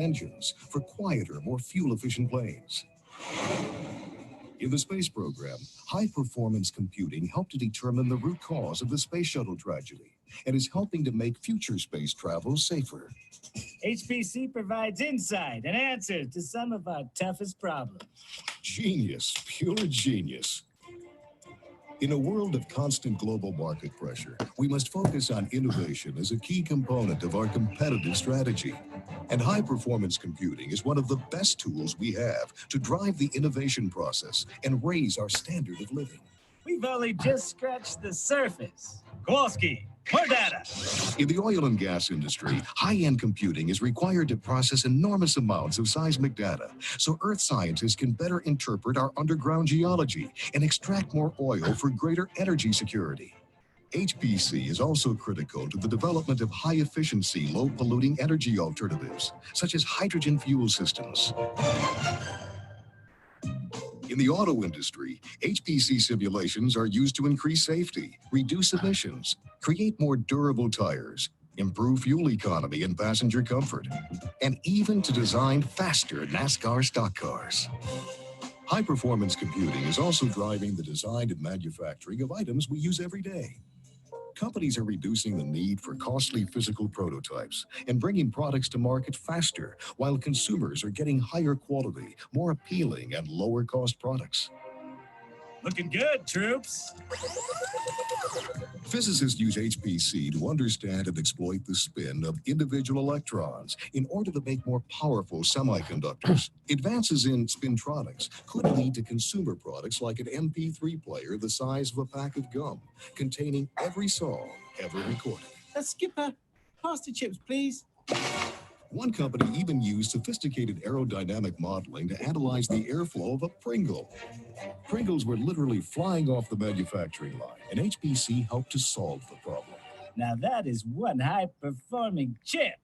engines for quieter, more fuel-efficient planes. In the space program, high-performance computing helped to determine the root cause of the space shuttle tragedy and is helping to make future space travel safer. HPC provides insight and answers to some of our toughest problems. Genius, pure genius. In a world of constant global market pressure, we must focus on innovation as a key component of our competitive strategy. And high-performance computing is one of the best tools we have to drive the innovation process and raise our standard of living. We've only just scratched the surface. Kowalski, more data. In the oil and gas industry, high-end computing is required to process enormous amounts of seismic data, so Earth scientists can better interpret our underground geology and extract more oil for greater energy security. HPC is also critical to the development of high-efficiency, low-polluting energy alternatives, such as hydrogen fuel systems. In the auto industry, HPC simulations are used to increase safety, reduce emissions, create more durable tires, improve fuel economy and passenger comfort, and even to design faster NASCAR stock cars. High-performance computing is also driving the design and manufacturing of items we use every day. Companies are reducing the need for costly physical prototypes and bringing products to market faster, while consumers are getting higher quality, more appealing, and lower-cost products. Looking good, troops. Physicists use HPC to understand and exploit the spin of individual electrons in order to make more powerful semiconductors. Advances in spintronics could lead to consumer products like an MP3 player the size of a pack of gum, containing every song ever recorded. Skipper, pass the chips, please. One company even used sophisticated aerodynamic modeling to analyze the airflow of a Pringle. Pringles were literally flying off the manufacturing line, and HPC helped to solve the problem. Now that is one high-performing chip.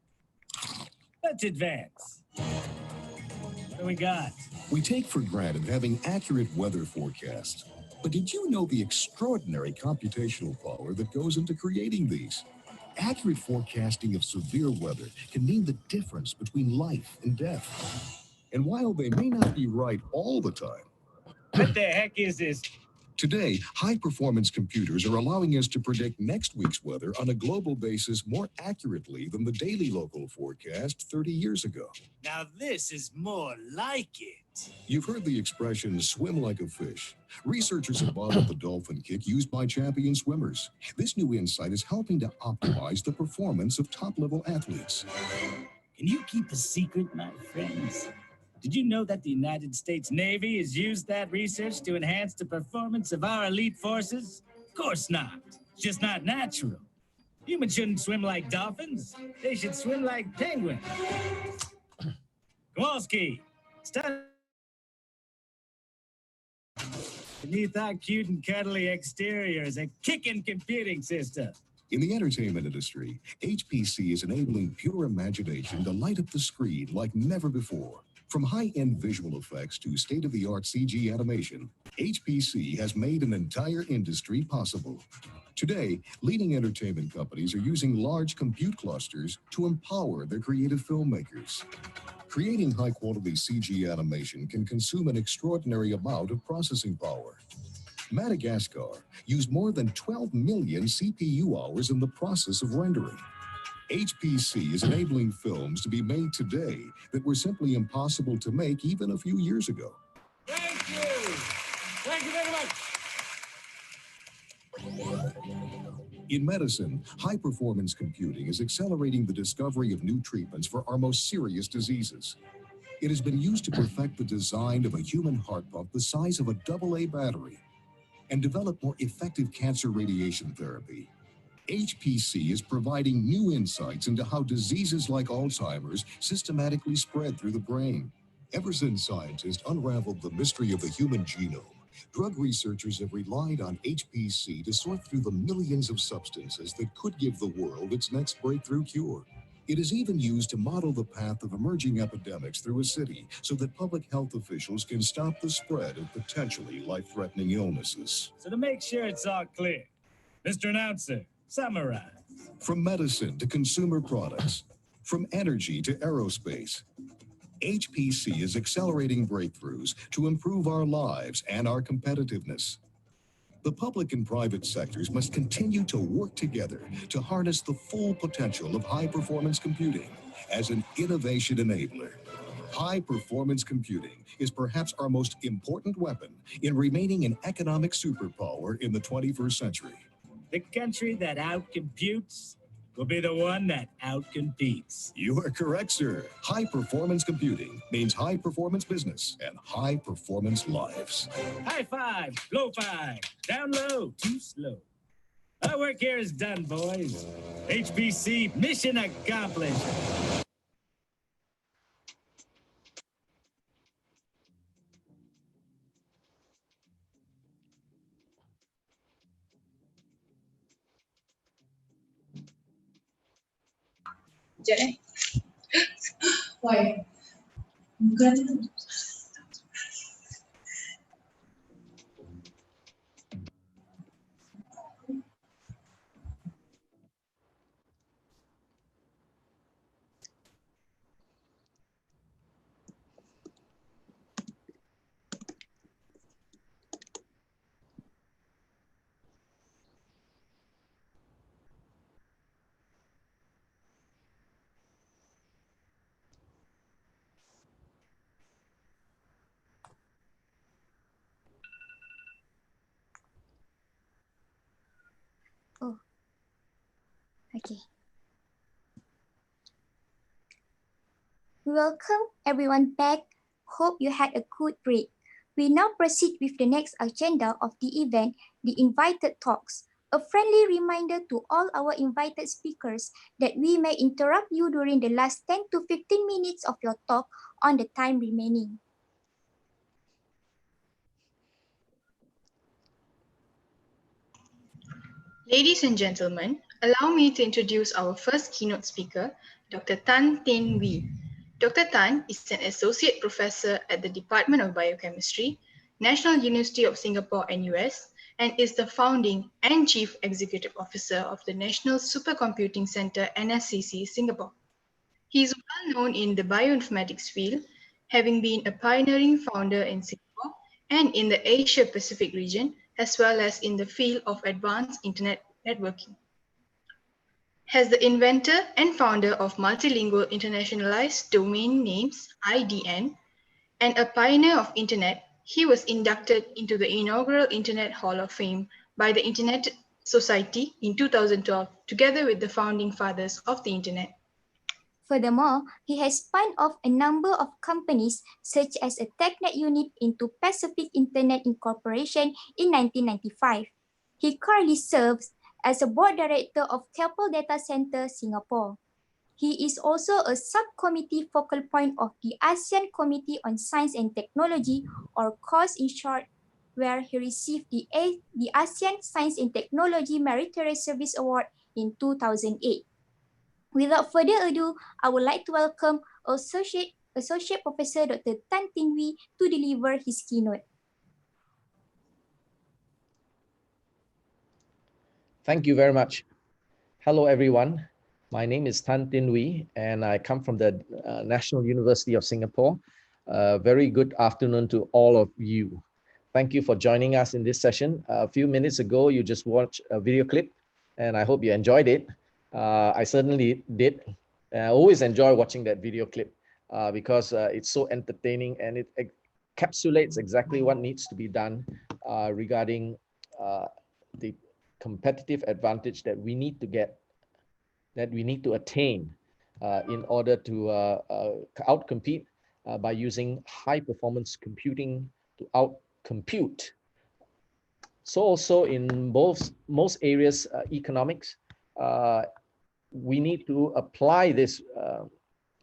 Let's advance. What do we got? We take for granted having accurate weather forecasts. But did you know the extraordinary computational power that goes into creating these? Accurate forecasting of severe weather can mean the difference between life and death. And while they may not be right all the time, what the heck is this? Today, high-performance computers are allowing us to predict next week's weather on a global basis more accurately than the daily local forecast 30 years ago. Now this is more like it. You've heard the expression, swim like a fish. Researchers have modeled the dolphin kick used by champion swimmers. This new insight is helping to optimize the performance of top-level athletes. Can you keep a secret, my friends? Did you know that the United States Navy has used that research to enhance the performance of our elite forces? Of course not. It's just not natural. Humans shouldn't swim like dolphins. They should swim like penguins. Kowalski, stop. Beneath our cute and cuddly exterior is a kicking computing system. In the entertainment industry, HPC is enabling pure imagination to light up the screen like never before. From high-end visual effects to state-of-the-art CG animation, HPC has made an entire industry possible. Today, leading entertainment companies are using large compute clusters to empower their creative filmmakers. Creating high-quality CG animation can consume an extraordinary amount of processing power. Madagascar used more than 12 million CPU hours in the process of rendering. HPC is enabling films to be made today that were simply impossible to make even a few years ago. Thank you. Thank you very much. In medicine, high-performance computing is accelerating the discovery of new treatments for our most serious diseases. It has been used to perfect the design of a human heart pump the size of a AA battery and develop more effective cancer radiation therapy. HPC is providing new insights into how diseases like Alzheimer's systematically spread through the brain. Ever since scientists unraveled the mystery of the human genome, drug researchers have relied on HPC to sort through the millions of substances that could give the world its next breakthrough cure. It is even used to model the path of emerging epidemics through a city so that public health officials can stop the spread of potentially life-threatening illnesses. So to make sure it's all clear, Mr. Announcer, summarize. From medicine to consumer products, From energy to aerospace, HPC is accelerating breakthroughs to improve our lives and our competitiveness. The public and private sectors must continue to work together to harness the full potential of high-performance computing as an innovation enabler. High-performance computing is perhaps our most important weapon in remaining an economic superpower in the 21st century. The country that outcomputes will be the one that outcompetes. You are correct, sir. High-performance computing means high-performance business and high-performance lives. High five, low five, down low, too slow. Our work here is done, boys. HPC mission accomplished. Jadi, why? Bukan. Oh, okay. Welcome everyone back. Hope you had a good break. We now proceed with the next agenda of the event, the invited talks. A friendly reminder to all our invited speakers that we may interrupt you during the last 10 to 15 minutes of your talk on the time remaining. Ladies and gentlemen, allow me to introduce our first keynote speaker, Dr. Tan Tin Wee. Dr. Tan is an associate professor at the Department of Biochemistry, National University of Singapore and US, and is the founding and chief executive officer of the National Supercomputing Center, NSCC, Singapore. He is well known in the bioinformatics field, having been a pioneering founder in Singapore and in the Asia-Pacific region, as well as in the field of advanced internet networking. As the inventor and founder of Multilingual Internationalized Domain Names, IDN, and a pioneer of internet, he was inducted into the inaugural Internet Hall of Fame by the Internet Society in 2012, together with the founding fathers of the internet. Furthermore, he has spun off a number of companies such as a TechNet unit into Pacific Internet Incorporation in 1995. He currently serves as a board director of Keppel Data Center, Singapore. He is also a subcommittee focal point of the ASEAN Committee on Science and Technology, or COST in short, where he received the ASEAN Science and Technology Meritorious Service Award in 2008. Without further ado, I would like to welcome Associate Professor Dr. Tan Tin Wee to deliver his keynote. Thank you very much. Hello, everyone. My name is Tan Tin Wee, and I come from the National University of Singapore. Very good afternoon to all of you. Thank you for joining us in this session. A few minutes ago, you just watched a video clip, and I hope you enjoyed it. I certainly did. I always enjoy watching that video clip because it's so entertaining, and it encapsulates exactly what needs to be done regarding the competitive advantage that we need to get, that we need to attain in order to outcompete by using high performance computing to outcompute. So also in most areas, economics, we need to apply this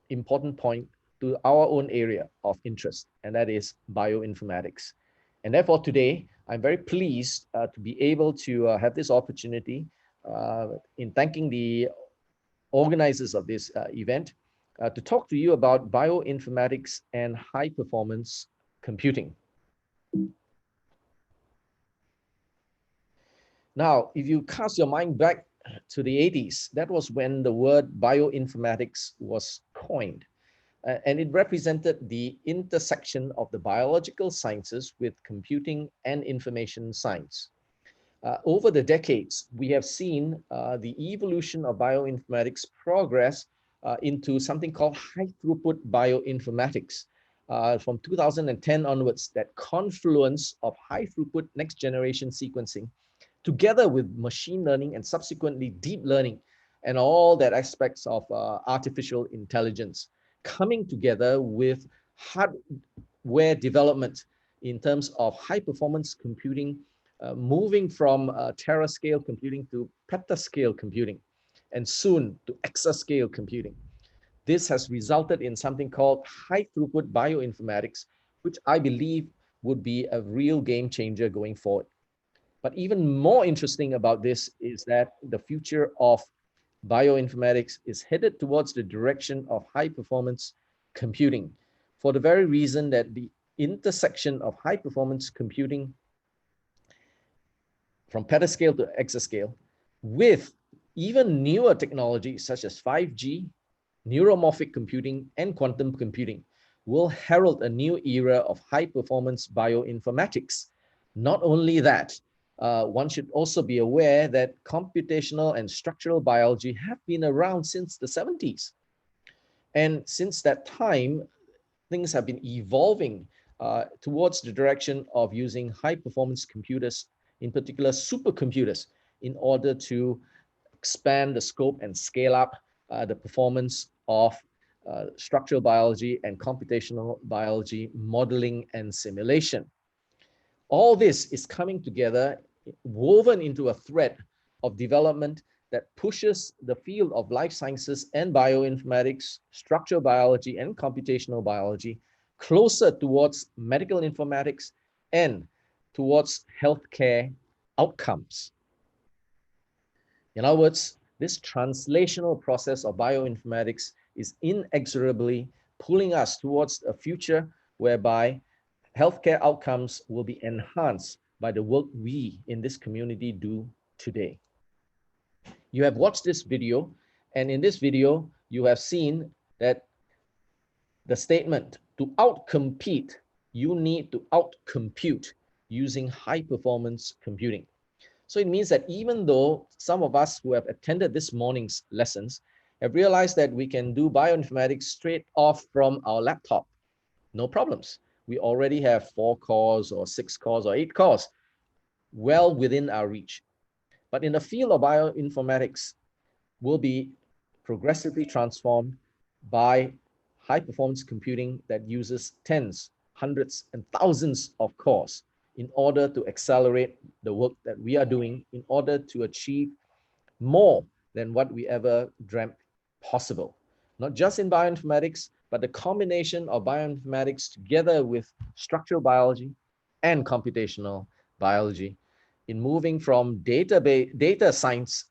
important point to our own area of interest, and that is bioinformatics. And therefore today, I'm very pleased to be able to have this opportunity in thanking the organizers of this event to talk to you about bioinformatics and high performance computing. Now, if you cast your mind back to the 80s, that was when the word bioinformatics was coined. And it represented the intersection of the biological sciences with computing and information science. Over the decades, we have seen the evolution of bioinformatics progress into something called high throughput bioinformatics. From 2010 onwards, that confluence of high throughput next generation sequencing, together with machine learning and subsequently deep learning and all that aspects of artificial intelligence, coming together with hardware development in terms of high performance computing, moving from terascale computing to petascale computing, and soon to exascale computing. This has resulted in something called high throughput bioinformatics, which I believe would be a real game changer going forward. But even more interesting about this is that the future of bioinformatics is headed towards the direction of high performance computing, for the very reason that the intersection of high performance computing from petascale to exascale with even newer technologies such as 5G, neuromorphic computing, and quantum computing will herald a new era of high performance bioinformatics. Not only that, one should also be aware that computational and structural biology have been around since the 70s. And since that time, things have been evolving towards the direction of using high performance computers, in particular supercomputers, in order to expand the scope and scale up the performance of structural biology and computational biology modeling and simulation. All this is coming together, woven into a thread of development that pushes the field of life sciences and bioinformatics, structural biology and computational biology closer towards medical informatics and towards healthcare outcomes. In other words, this translational process of bioinformatics is inexorably pulling us towards a future whereby healthcare outcomes will be enhanced by the work we in this community do today. You have watched this video, and in this video, you have seen that the statement, to outcompete, you need to outcompute using high performance computing. So it means that even though some of us who have attended this morning's lessons have realized that we can do bioinformatics straight off from our laptop, no problems. We already have 4 cores or 6 cores or 8 cores well within our reach. But in the field of bioinformatics, will be progressively transformed by high performance computing that uses tens, hundreds, and thousands of cores in order to accelerate the work that we are doing in order to achieve more than what we ever dreamt possible. Not just in bioinformatics, but the combination of bioinformatics together with structural biology and computational biology in moving from data science,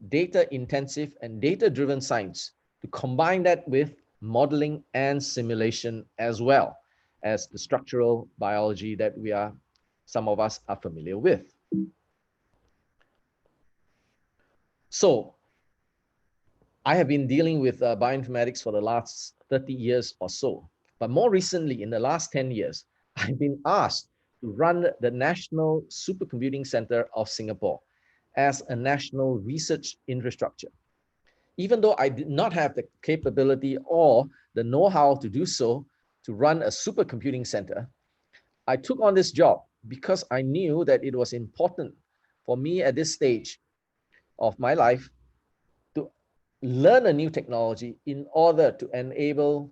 data intensive and data driven science to combine that with modeling and simulation as well as the structural biology that some of us are familiar with. So I have been dealing with bioinformatics for the last 30 years or so. But more recently, in the last 10 years, I've been asked to run the National Supercomputing Center of Singapore as a national research infrastructure. Even though I did not have the capability or the know-how to do so, to run a supercomputing center, I took on this job because I knew that it was important for me at this stage of my life to learn a new technology in order to enable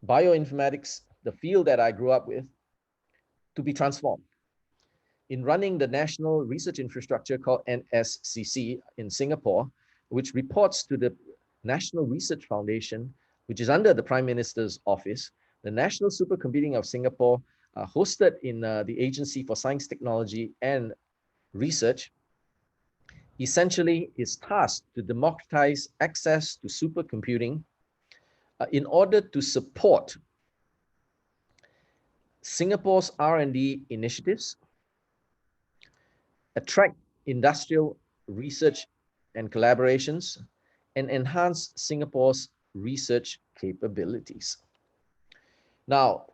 bioinformatics, the field that I grew up with, to be transformed. In running the national research infrastructure called NSCC in Singapore, which reports to the National Research Foundation, which is under the Prime Minister's office, the National Supercomputing of Singapore, hosted in the Agency for Science, Technology and Research, essentially is tasked to democratize access to supercomputing in order to support Singapore's R&D initiatives, attract industrial research and collaborations, and enhance Singapore's research capabilities. Now,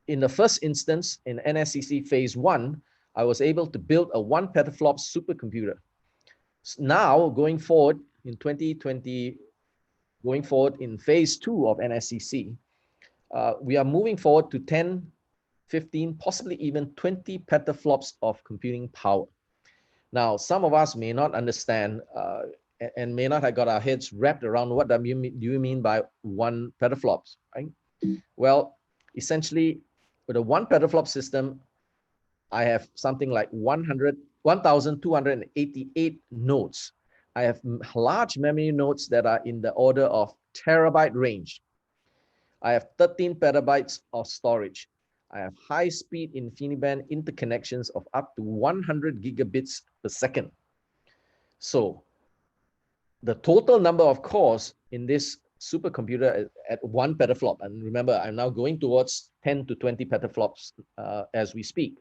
in the first instance, in NSCC phase 1, I was able to build a 1 petaflop supercomputer. Now, going forward in 2020, going forward in phase 2 of NSCC, we are moving forward to 10, 15, possibly even 20 petaflops of computing power. Now, some of us may not understand and may not have got our heads wrapped around what do you mean by 1 petaflops, right? Well, essentially, with a 1 petaflop system, I have something like 1,288 nodes. I have large memory nodes that are in the order of terabyte range. I have 13 petabytes of storage. I have high-speed InfiniBand interconnections of up to 100 gigabits per second. So the total number of cores in this supercomputer at 1 petaflop, and remember, I'm now going towards 10 to 20 petaflops as we speak.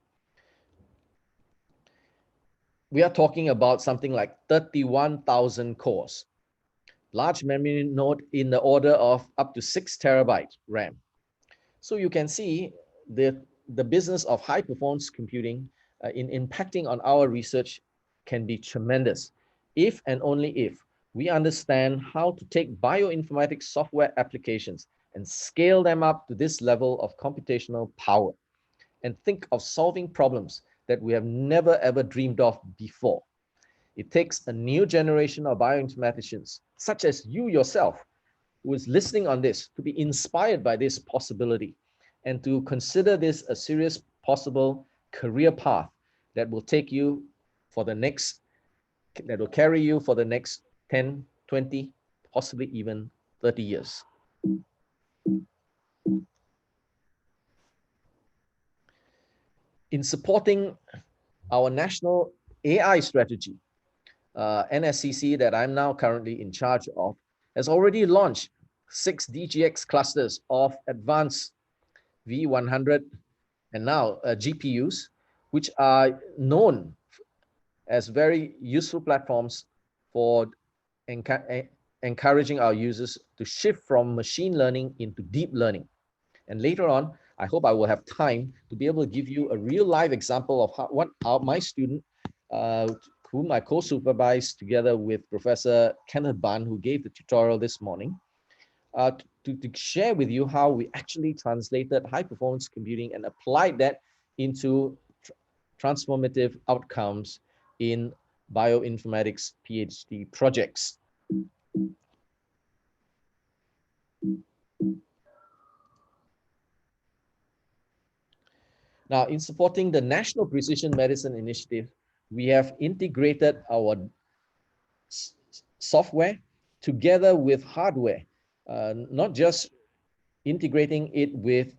We are talking about something like 31,000 cores. Large memory node in the order of up to 6 terabyte RAM. So you can see the business of high performance computing in impacting on our research can be tremendous if and only if we understand how to take bioinformatics software applications and scale them up to this level of computational power and think of solving problems that we have never ever dreamed of before. It takes a new generation of bioinformaticians, such as you yourself, who is listening on this, to be inspired by this possibility and to consider this a serious possible career path that will take you for the next, that will carry you for the next 10, 20, possibly even 30 years. In supporting our national AI strategy, NSCC that I'm now currently in charge of has already launched 6 DGX clusters of advanced V100 and now GPUs, which are known as very useful platforms for encouraging our users to shift from machine learning into deep learning. And later on, I hope I will have time to be able to give you a real live example of my student, whom I co-supervised together with Professor Kenneth Ban, who gave the tutorial this morning, to share with you how we actually translated high performance computing and applied that into transformative outcomes in bioinformatics PhD projects. Now, in supporting the National Precision Medicine Initiative, we have integrated our software together with hardware, not just integrating it with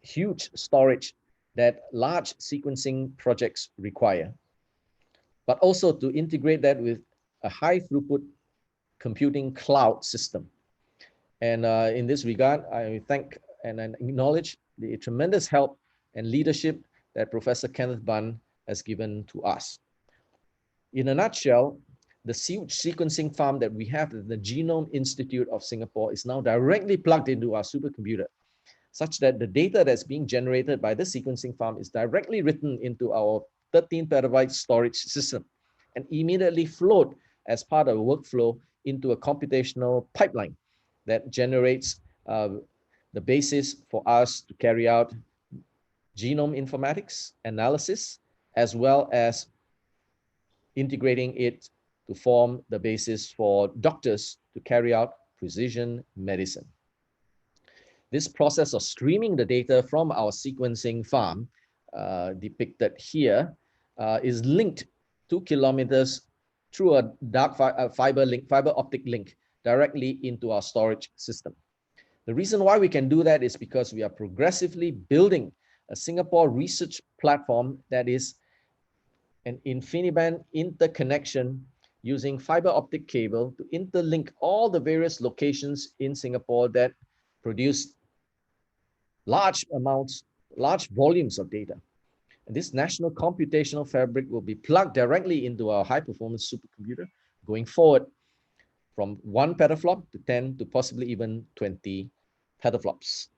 huge storage that large sequencing projects require, but also to integrate that with a high throughput computing cloud system. And in this regard, I thank and acknowledge the tremendous help and leadership that Professor Kenneth Ban has given to us. In a nutshell, the huge sequencing farm that we have at the Genome Institute of Singapore is now directly plugged into our supercomputer, such that the data that's being generated by the sequencing farm is directly written into our 13 petabyte storage system and immediately flowed as part of a workflow into a computational pipeline that generates the basis for us to carry out genome informatics analysis, as well as integrating it to form the basis for doctors to carry out precision medicine. This process of streaming the data from our sequencing farm, depicted here, is linked 2 kilometers through a dark fiber optic link directly into our storage system. The reason why we can do that is because we are progressively building a Singapore research platform that is an InfiniBand interconnection using fiber optic cable to interlink all the various locations in Singapore that produce large volumes of data. And this national computational fabric will be plugged directly into our high-performance supercomputer going forward from 1 petaflop to 10 to possibly even 20 petaflops.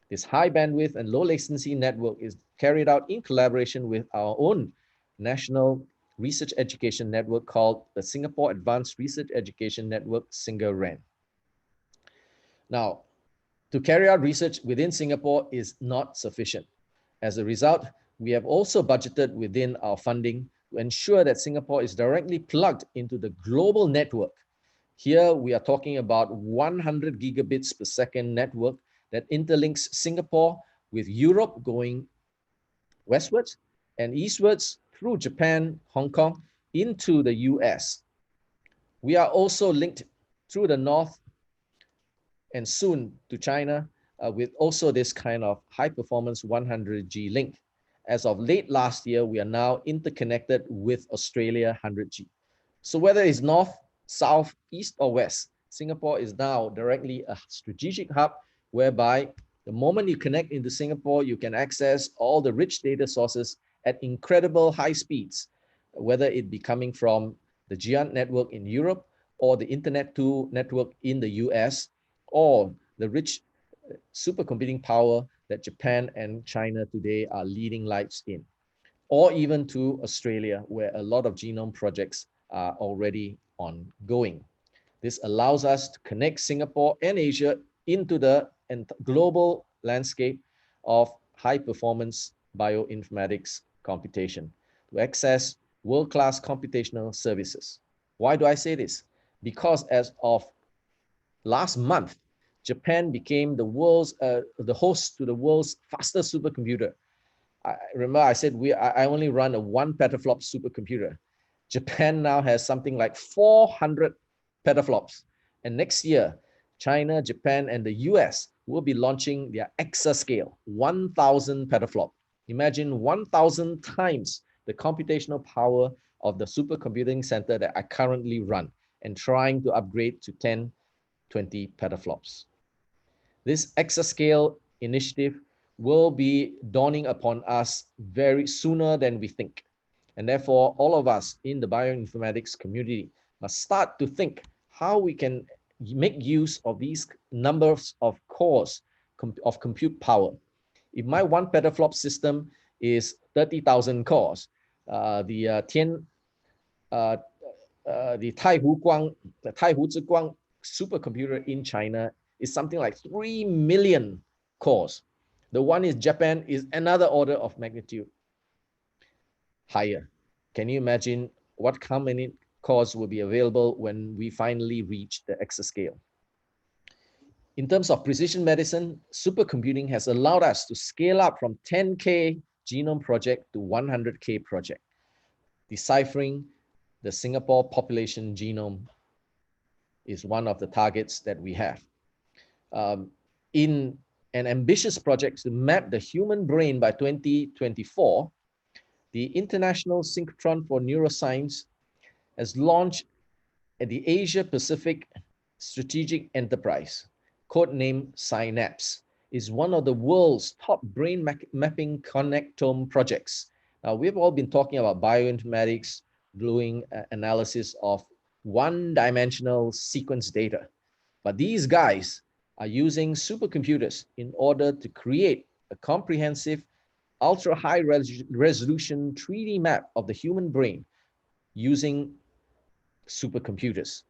This high bandwidth and low latency network is carried out in collaboration with our own national research education network called the Singapore Advanced Research Education Network, SINGA-REN. Now, to carry out research within Singapore is not sufficient. As a result, we have also budgeted within our funding to ensure that Singapore is directly plugged into the global network. Here, we are talking about 100 gigabits per second network that interlinks Singapore with Europe going westwards and eastwards through Japan, Hong Kong, into the US. We are also linked through the north and soon to China with also this kind of high performance 100G link. As of late last year, we are now interconnected with Australia 100G. So whether it's north, south, east, or west, Singapore is now directly a strategic hub whereby the moment you connect into Singapore, you can access all the rich data sources at incredible high speeds, whether it be coming from the Giant network in Europe or the Internet 2 network in the US, or the rich supercomputing power that Japan and China today are leading lights in, or even to Australia, where a lot of genome projects are already ongoing. This allows us to connect Singapore and Asia into the global landscape of high-performance bioinformatics computation to access world-class computational services. Why do I say this? Because as of last month, Japan became the host to the world's fastest supercomputer. I remember I said I only run a 1 petaflop supercomputer. Japan now has something like 400 petaflops. And next year, China, Japan, and the US will be launching their exascale, 1,000 petaflop. Imagine 1,000 times the computational power of the supercomputing center that I currently run and trying to upgrade to 10, 20 petaflops. This exascale initiative will be dawning upon us very sooner than we think. And therefore, all of us in the bioinformatics community must start to think how we can make use of these numbers of cores of compute power. If my 1 petaflop system is 30,000 cores, the Taihu Zhiguang supercomputer in China is something like 3 million cores. The one in Japan is another order of magnitude higher. Can you imagine how many cores will be available when we finally reach the exascale? In terms of precision medicine, supercomputing has allowed us to scale up from 10K genome project to 100K project, deciphering the Singapore population genome is one of the targets that we have. In an ambitious project to map the human brain by 2024, the International Synchrotron for Neuroscience has launched at the Asia Pacific Strategic Enterprise, codenamed Synapse, is one of the world's top brain mapping connectome projects. Now, we've all been talking about bioinformatics, doing analysis of one-dimensional sequence data. But these guys are using supercomputers in order to create a comprehensive, ultra-high resolution 3D map of the human brain using supercomputers,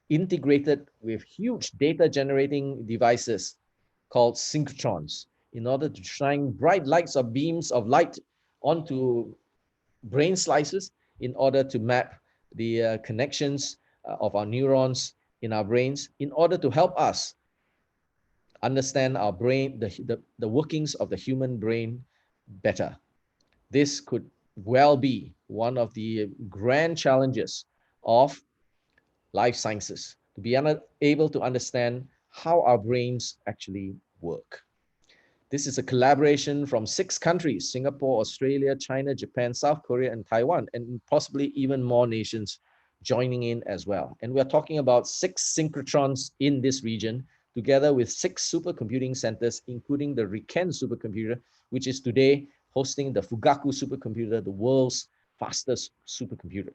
integrated with huge data generating devices called synchrotrons, in order to shine bright lights or beams of light onto brain slices in order to map the connections of our neurons in our brains, in order to help us understand our brain, the workings of the human brain better. This could well be one of the grand challenges of life sciences, to be able to understand how our brains actually work. This is a collaboration from 6 countries: Singapore, Australia, China, Japan, South Korea, and Taiwan, and possibly even more nations joining in as well. And we're talking about 6 synchrotrons in this region, together with 6 supercomputing centers, including the RIKEN supercomputer, which is today hosting the Fugaku supercomputer, the world's fastest supercomputer.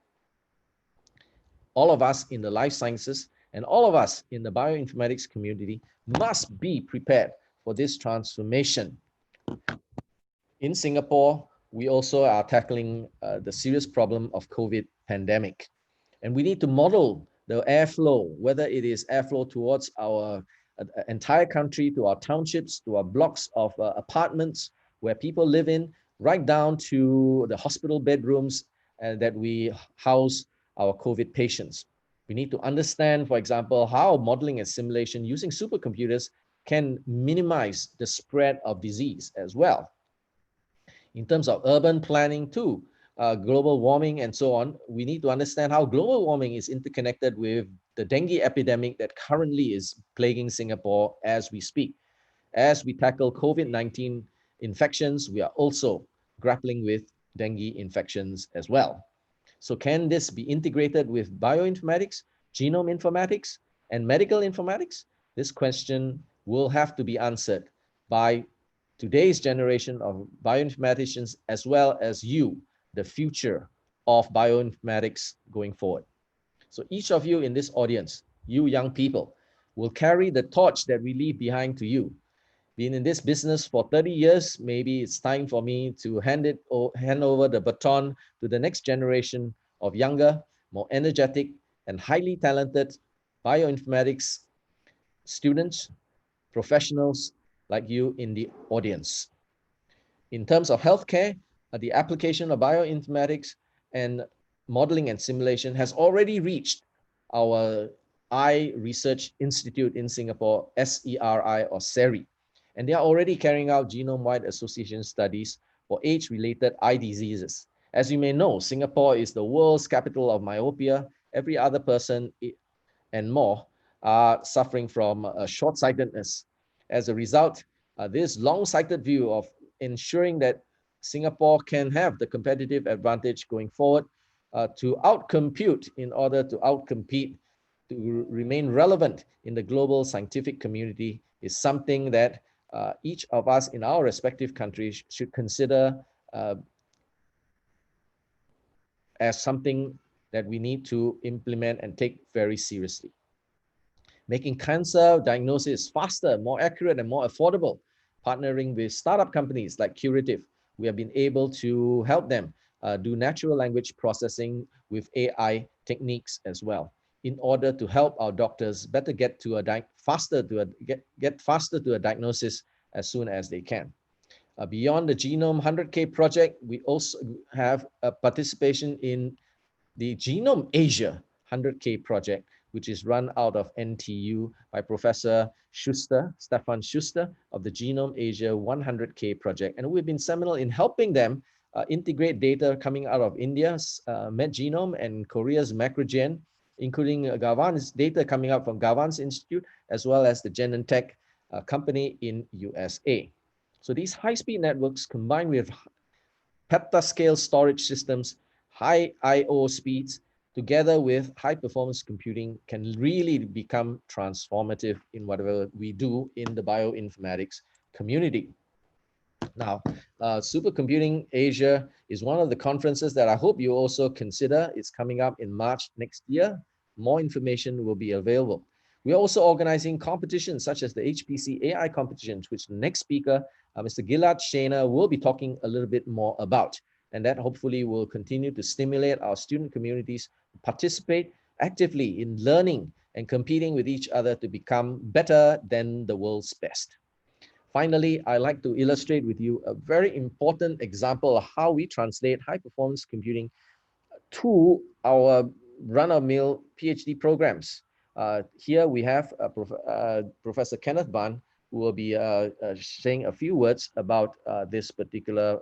All of us in the life sciences and all of us in the bioinformatics community must be prepared for this transformation. In Singapore, we also are tackling the serious problem of COVID pandemic. And we need to model the airflow, whether it is airflow towards our entire country, to our townships, to our blocks of apartments where people live in, right down to the hospital bedrooms that we house our COVID patients. We need to understand, for example, how modeling and simulation using supercomputers can minimize the spread of disease as well. In terms of urban planning too, global warming and so on, we need to understand how global warming is interconnected with the dengue epidemic that currently is plaguing Singapore as we speak. As we tackle COVID-19 infections, we are also grappling with dengue infections as well. So can this be integrated with bioinformatics, genome informatics, and medical informatics? This question will have to be answered by today's generation of bioinformaticians, as well as you, the future of bioinformatics going forward. So each of you in this audience, you young people, will carry the torch that we leave behind to you. Been in this business for 30 years, maybe it's time for me to hand over the baton to the next generation of younger, more energetic, and highly talented bioinformatics students, professionals like you in the audience. In terms of healthcare, the application of bioinformatics and modeling and simulation has already reached our Eye Research Institute in Singapore, SERI or SERI. And they are already carrying out genome-wide association studies for age-related eye diseases. As you may know, Singapore is the world's capital of myopia. Every other person and more are suffering from short-sightedness. As a result, this long-sighted view of ensuring that Singapore can have the competitive advantage going forward to outcompute in order to outcompete, to remain relevant in the global scientific community is something that each of us in our respective countries should consider as something that we need to implement and take very seriously. Making cancer diagnosis faster, more accurate, and more affordable. Partnering with startup companies like Curative, we have been able to help them do natural language processing with AI techniques as well, in order to help our doctors better get to faster to a diagnosis as soon as they can. Beyond the Genome 100K project, we also have a participation in the Genome Asia 100K project, which is run out of NTU by Professor Schuster, Stefan Schuster of the Genome Asia 100K project. And we've been seminal in helping them integrate data coming out of India's MedGenome and Korea's Macrogen, including Gavan's data coming out from Gavan's Institute, as well as the Genentech company in USA. So these high-speed networks combined with peptascale storage systems, high I/O speeds, together with high-performance computing can really become transformative in whatever we do in the bioinformatics community. Now, Supercomputing Asia is one of the conferences that I hope you also consider. It's coming up in March next year. More information will be available. We are also organizing competitions such as the HPC AI competitions, which the next speaker, Mr. Gilad Shainer, will be talking a little bit more about. And that hopefully will continue to stimulate our student communities to participate actively in learning and competing with each other to become better than the world's best. Finally, I'd like to illustrate with you a very important example of how we translate high-performance computing to our run-of-mill PhD programs. Here we have Professor Kenneth Ban, who will be saying a few words about this particular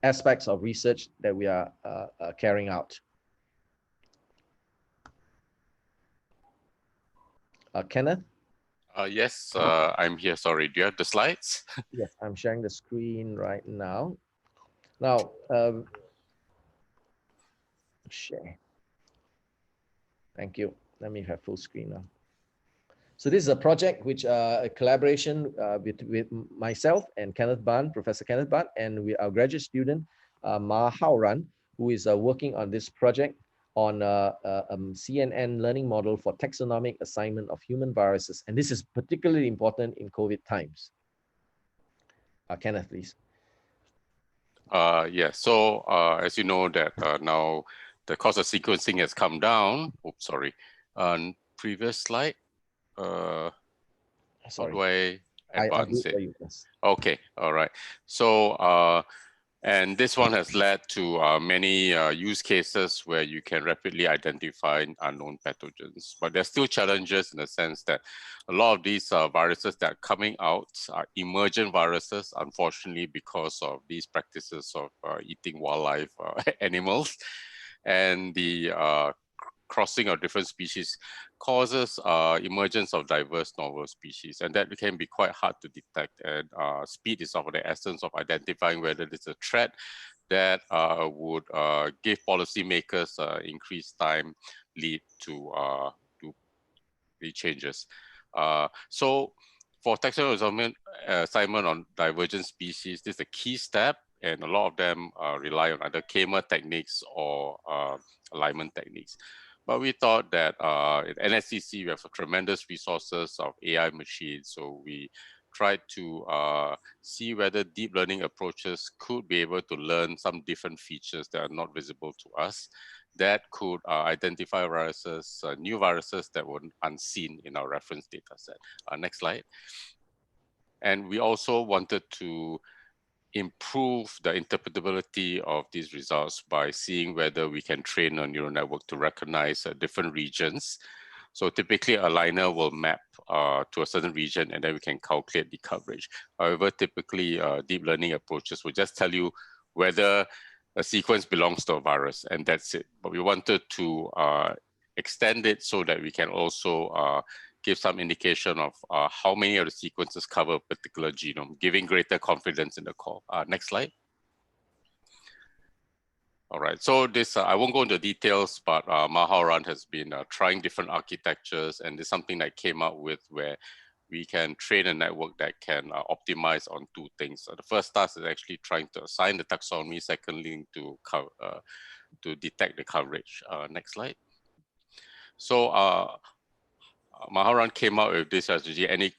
aspects of research that we are carrying out. Kenneth? Yes, I'm here. Sorry, do you have the slides? Yes, I'm sharing the screen right now. Now, share. Thank you. Let me have full screen now. So this is a project which a collaboration with myself and Kenneth Ban, Professor Kenneth Ban, and our graduate student, Ma Hao Ran, who is working on this project on CNN learning model for taxonomic assignment of human viruses. And this is particularly important in COVID times. Kenneth, please. Yeah, so as you know that now the cost of sequencing has come down. Oops, sorry. Previous slide. Sorry. How do I advance it? Yes. Okay, all right. So, and this one has led to many use cases where you can rapidly identify unknown pathogens. But there's still challenges in the sense that a lot of these viruses that are coming out are emergent viruses, unfortunately, because of these practices of eating wildlife animals. And the crossing of different species causes emergence of diverse novel species, and that can be quite hard to detect. And speed is of the essence of identifying whether there's a threat that would give policymakers increased time lead to the changes. So for taxonomy assignment on divergent species, this is a key step, and a lot of them rely on either Kmer techniques or alignment techniques. But we thought that at NSCC, we have tremendous resources of AI machines. So we tried to see whether deep learning approaches could be able to learn some different features that are not visible to us that could identify viruses, new viruses that were unseen in our reference data set. Next slide. And we also wanted to improve the interpretability of these results by seeing whether we can train a neural network to recognize different regions. So typically a liner will map to a certain region and then we can calculate the coverage. However, typically deep learning approaches will just tell you whether a sequence belongs to a virus and that's it. But we wanted to extend it so that we can also give some indication of how many of the sequences cover a particular genome, giving greater confidence in the call. Next slide. All right, so this, I won't go into details, but Ma Hao Ran has been trying different architectures, and there's something that came out with where we can train a network that can optimize on two things. So the first task is actually trying to assign the taxonomy, secondly to detect the coverage. Next slide. So Ma Hao Ran came out with this strategy, and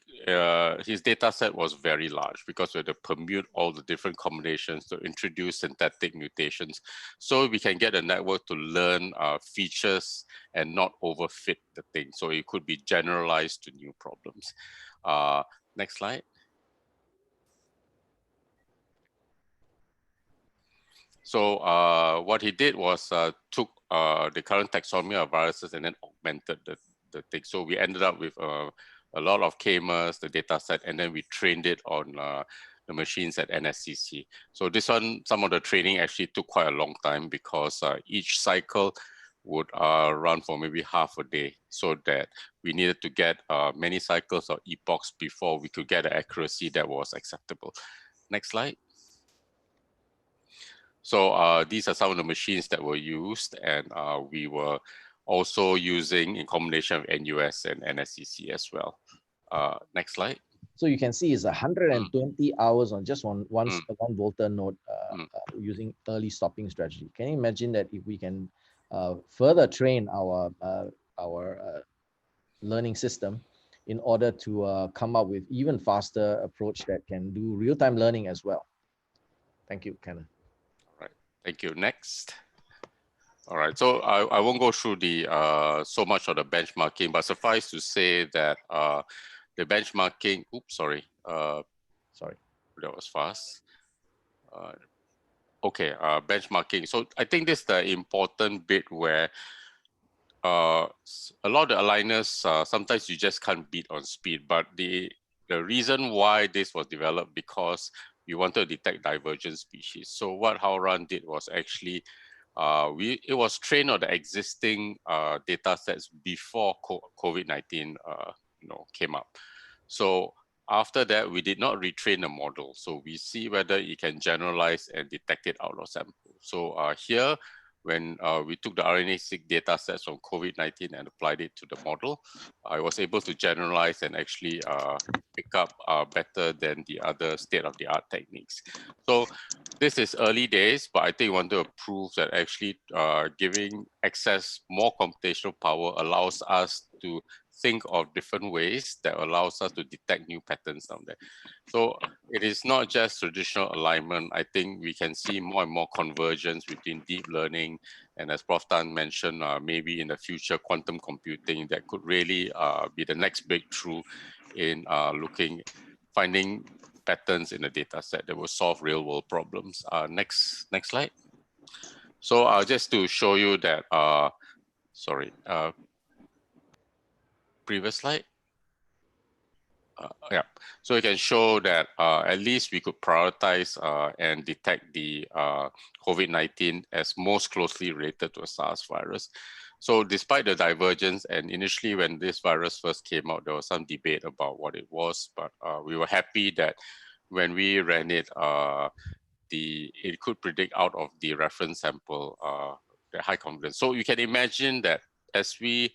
his data set was very large because we had to permute all the different combinations to introduce synthetic mutations. So we can get a network to learn features and not overfit the thing. So it could be generalized to new problems. Next slide. So what he did was took the current taxonomy of viruses and then augmented the thing. So we ended up with a lot of Kmers, the data set, and then we trained it on the machines at NSCC. So this one, some of the training actually took quite a long time because each cycle would run for maybe half a day, so that we needed to get many cycles or epochs before we could get the accuracy that was acceptable. Next slide. So these are some of the machines that were used, and we were also using in combination of NUS and NSCC as well. Next slide. So you can see it's 120 hours on just one Volta node using early stopping strategy. Can you imagine that if we can further train our learning system in order to come up with even faster approach that can do real-time learning as well? Thank you, Kenneth. All right, thank you. Next. All right, so I won't go through the so much of the benchmarking, but suffice to say that the benchmarking, oops, sorry, that was fast. Okay, benchmarking. So I think this is the important bit where a lot of the aligners, sometimes you just can't beat on speed, but the reason why this was developed because we wanted to detect divergent species. So what Hao Ran did was actually it was trained on the existing data sets before COVID-19 came up. So after that, we did not retrain the model. So we see whether it can generalize and detect it out of sample. So here, when we took the RNA-seq data sets from COVID-19 and applied it to the model, I was able to generalize and actually pick up better than the other state-of-the-art techniques. So this is early days, but I think we want to prove that actually giving access more computational power allows us to think of different ways that allows us to detect new patterns down there. So it is not just traditional alignment. I think we can see more and more convergence between deep learning and, as Prof. Tan mentioned, maybe in the future, quantum computing that could really be the next breakthrough in finding patterns in the data set that will solve real world problems. Next slide. So just to show you that, previous slide. Yeah, so we can show that at least we could prioritize and detect the COVID-19 as most closely related to a SARS virus. So despite the divergence, and initially when this virus first came out, there was some debate about what it was, but we were happy that when we ran it, it could predict out of the reference sample the high confidence. So you can imagine that as we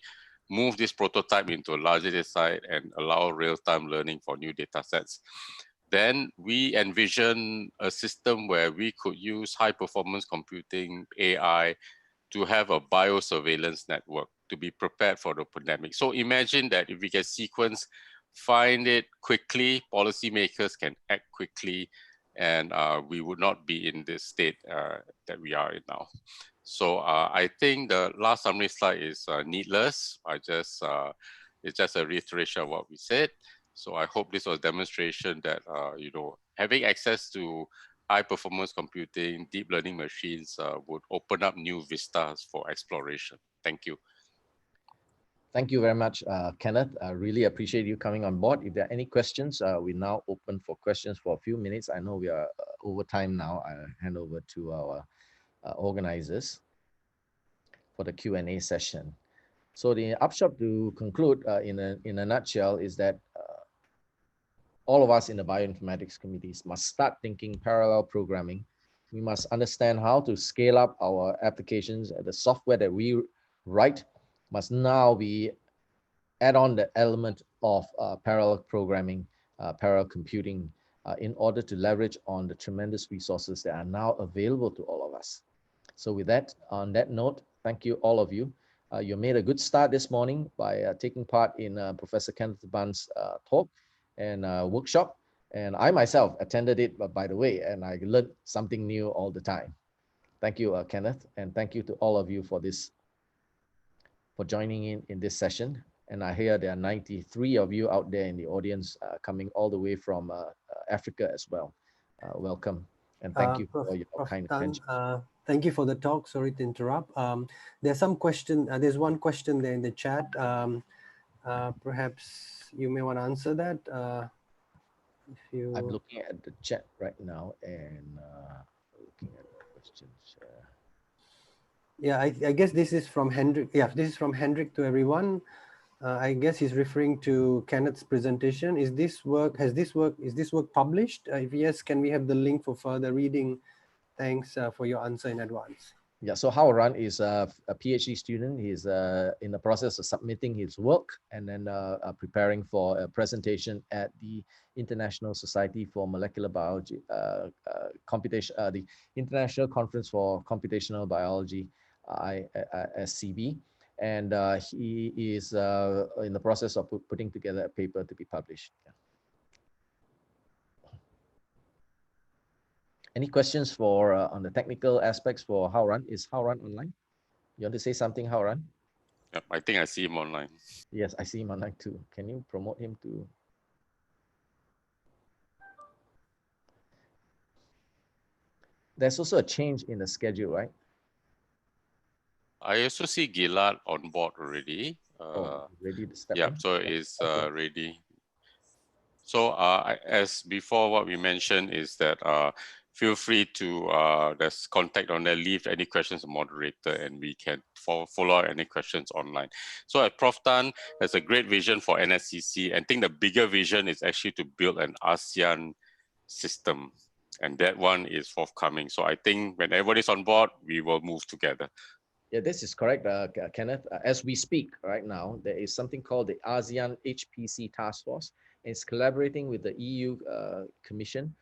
move this prototype into a larger data set and allow real-time learning for new data sets, then we envision a system where we could use high-performance computing, AI, to have a biosurveillance network to be prepared for the pandemic. So imagine that if we can sequence, find it quickly, policymakers can act quickly, and we would not be in this state that we are in now. So I think the last summary slide is needless. It's just a reiteration of what we said. So I hope this was a demonstration that having access to high performance computing, deep learning machines would open up new vistas for exploration. Thank you. Thank you very much, Kenneth. I really appreciate you coming on board. If there are any questions, we're now open for questions for a few minutes. I know we are over time now. I'll hand over to our organizers for the Q&A session. So the upshot to conclude in a nutshell is that all of us in the bioinformatics committees must start thinking parallel programming. We must understand how to scale up our applications. The software that we write must now be add on the element of parallel programming, parallel computing, in order to leverage on the tremendous resources that are now available to all of us. So with that, on that note, thank you, all of you. You made a good start this morning by taking part in Professor Kenneth Bun's talk and workshop. And I myself attended it, by the way, and I learned something new all the time. Thank you, Kenneth, and thank you to all of you for joining in this session. And I hear there are 93 of you out there in the audience coming all the way from Africa as well. Welcome, and thank you for your kind attention. Thank you for the talk. Sorry to interrupt. There's some question. There's one question there in the chat. Perhaps you may want to answer that. I'm looking at the chat right now and looking at the questions. Yeah, I guess this is from Hendrik. Yeah, this is from Hendrik to everyone. I guess he's referring to Kenneth's presentation. Is this work published? If yes, can we have the link for further reading? Thanks for your answer in advance. Yeah, so Hauran is a PhD student. He's in the process of submitting his work and then preparing for a presentation at the International Society for Molecular Biology, the International Conference for Computational Biology, ISCB. And he is in the process of putting together a paper to be published. Yeah. Any questions for on the technical aspects for Hauran? Is Hauran online? You want to say something, Hauran? Yep, I think I see him online. Yes, I see him online too. Can you promote him to? There's also a change in the schedule, right? I also see Gilad on board already. Ready to step yeah, in? so it's ready. So as before, what we mentioned is that feel free to there's contact on there, leave any questions to moderator, and we can follow up any questions online. So Prof. Tan has a great vision for NSCC, and I think the bigger vision is actually to build an ASEAN system. And that one is forthcoming. So I think when everybody's on board, we will move together. Yeah, this is correct, Kenneth. As we speak right now, there is something called the ASEAN HPC Task Force. It's collaborating with the EU Commission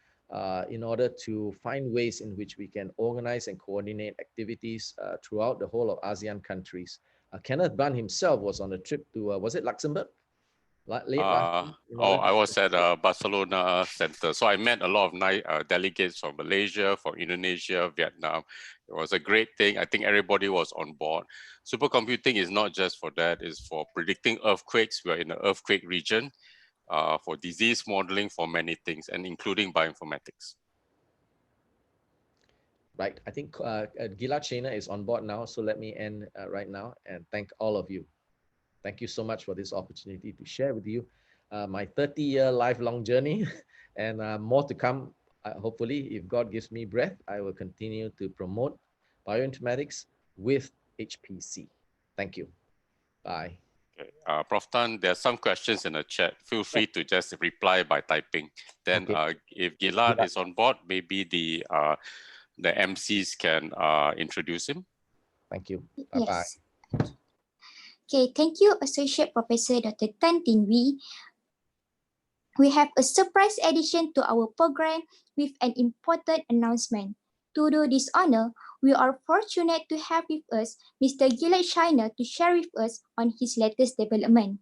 in order to find ways in which we can organize and coordinate activities throughout the whole of ASEAN countries. Kenneth Ban himself was on a trip to, was it Luxembourg? Late last week, I was at Barcelona Center. So I met a lot of delegates from Malaysia, from Indonesia, Vietnam. It was a great thing. I think everybody was on board. Supercomputing is not just for that, it's for predicting earthquakes. We're in the earthquake region, for disease modeling, for many things, and including bioinformatics. Right, I think Gilad Shainer is on board now. So let me end right now and thank all of you. Thank you so much for this opportunity to share with you my 30-year lifelong journey and more to come. Hopefully, if God gives me breath, I will continue to promote bioinformatics with HPC. Thank you. Bye. Okay. Prof. Tan, there are some questions in the chat. Feel free to just reply by typing. Then if Gilad is on board, maybe the MCs can introduce him. Thank you. Bye-bye. Yes. Okay, thank you, Associate Professor Dr. Tan Tin Wee. We have a surprise addition to our program with an important announcement. To do this honor, we are fortunate to have with us Mr. Gilad Shainer to share with us on his latest development.